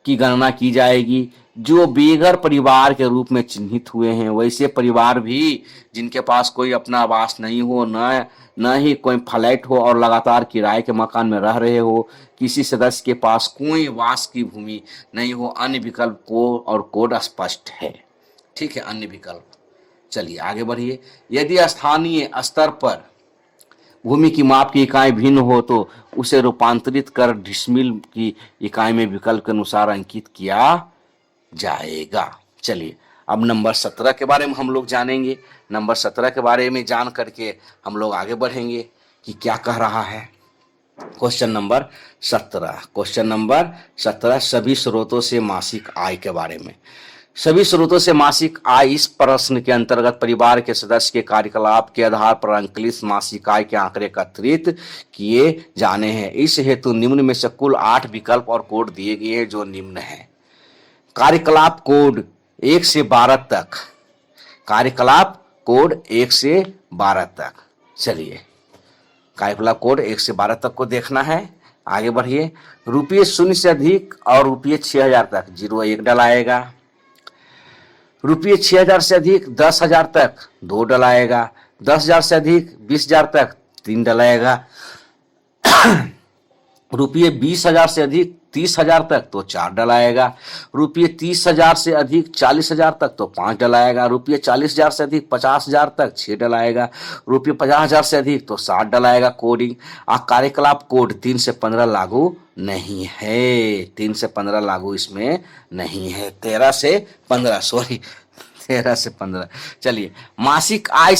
की गणना की जाएगी जो बेघर परिवार के रूप में चिन्हित हुए हैं। वैसे परिवार भी जिनके पास कोई अपना आवास नहीं हो, न ही कोई फ्लैट हो और लगातार किराए के मकान में रह रहे हो, किसी सदस्य के पास कोई वास की भूमि नहीं हो। अन्य विकल्प को और कोड स्पष्ट है। ठीक है, अन्य विकल्प। चलिए आगे बढ़िए। यदि स्थानीय स्तर पर भूमि की माप की इकाई भिन्न हो तो उसे रूपांतरित कर डिसमिल की इकाई में विकल्प के अनुसार अंकित किया जाएगा। चलिए अब नंबर 17 के बारे में हम लोग जानेंगे। नंबर 17 के बारे में जान करके हम लोग आगे बढ़ेंगे कि क्या कह रहा है। क्वेश्चन नंबर 17 सभी स्रोतों से मासिक आय के बारे में। सभी स्रोतों से मासिक आय इस प्रश्न के अंतर्गत परिवार के सदस्य के कार्यकलाप के आधार पर अंकलित मासिक आय के आंकड़े एकत्रित किए जाने हैं। इस हेतु निम्न में से कुल 8 विकल्प और कोड दिए गए हैं जो निम्न है। कार्यकलाप कोड 1 से 12 तक। कार्यकलाप कोड 1 से 12 तक। चलिए कार्यकलाप कोड 1 से 12 तक को देखना है। आगे बढ़िए। रुपये 0 से अधिक और रुपये 6000 तक 01 डलाएगा। रुपये 6000 से अधिक 10,000 तक 2 डलाएगा। 10,000 से अधिक 20,000 तक 3 डलाएगा। रुपये 20,000 से अधिक 30,000 तक तो 4 डलाएगा। रुपये 30,000 से अधिक 40,000 तक तो 5 डलाएगा। रुपये 40,000 से अधिक 50,000 तक 6 डलाएगा। रुपये 50,000 से अधिक तो 7 डलाएगा। कोडिंग कार्यकलाप कोड 3 से 15 लागू नहीं है। 3 से 15 लागू इसमें नहीं है। 13 से 15 सॉरी 13 से 15। चलिए मासिक आय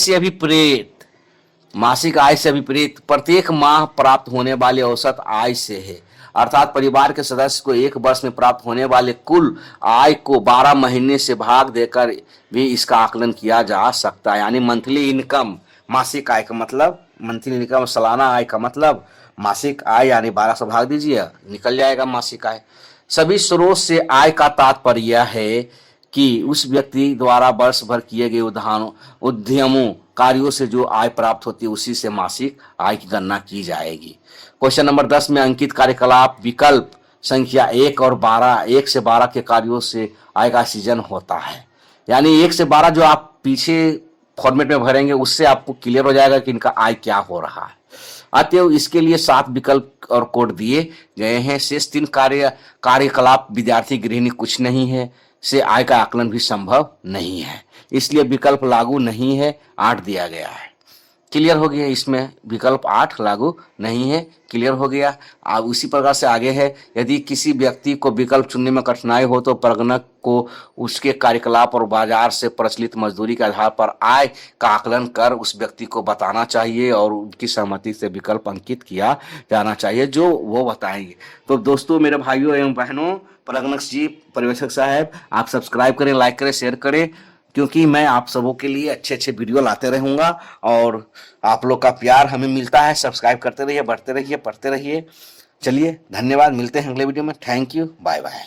से विपरीत प्रत्येक माह प्राप्त होने वाले औसत आय से है। अर्थात परिवार के सदस्य को एक वर्ष में प्राप्त होने वाले कुल आय को 12 महीने से भाग देकर भी इसका आकलन किया जा सकता है। यानी मंथली इनकम, मासिक आय का मतलब मंथली इनकम, सालाना आय का मतलब मासिक आय, यानी 12 से भाग दीजिए निकल जाएगा मासिक आय। सभी स्रोत से आय का तात्पर्य यह है कि उस व्यक्ति द्वारा वर्ष भर किए गए उद्यमों कार्यों से जो आय प्राप्त होती है उसी से मासिक आय की गणना की जाएगी। क्वेश्चन नंबर 10 में अंकित कार्यकलाप विकल्प संख्या 1 से 12 के कार्यों से आय का सृजन होता है। यानी 1 से 12 जो आप पीछे फॉर्मेट में भरेंगे उससे आपको क्लियर हो जाएगा कि इनका आय क्या हो रहा है। अतएव इसके लिए 7 विकल्प और कोड दिए गए हैं। शेष 3 कार्यकलाप विद्यार्थी गृहिणी कुछ नहीं है से आय का आकलन भी संभव नहीं है, इसलिए विकल्प लागू नहीं है। 8 दिया गया है। क्लियर हो गया। इसमें विकल्प 8 लागू नहीं है। क्लियर हो गया। अब उसी प्रकार से आगे है। यदि किसी व्यक्ति को विकल्प चुनने में कठिनाई हो तो प्रगणक को उसके कार्यकलाप और बाजार से प्रचलित मजदूरी के आधार पर आय का आकलन कर उस व्यक्ति को बताना चाहिए और उनकी सहमति से विकल्प अंकित किया जाना चाहिए जो वो बताएंगे। तो दोस्तों, मेरे भाइयों एवं बहनों, प्रगणक जी, पर्यवेक्षक साहब, आप सब्सक्राइब करें, लाइक करें, शेयर करें, क्योंकि मैं आप सबों के लिए अच्छे अच्छे वीडियो लाते रहूँगा और आप लोग का प्यार हमें मिलता है। सब्सक्राइब करते रहिए, बढ़ते रहिए, पढ़ते रहिए। चलिए धन्यवाद, मिलते हैं अगले वीडियो में। Thank you, bye bye.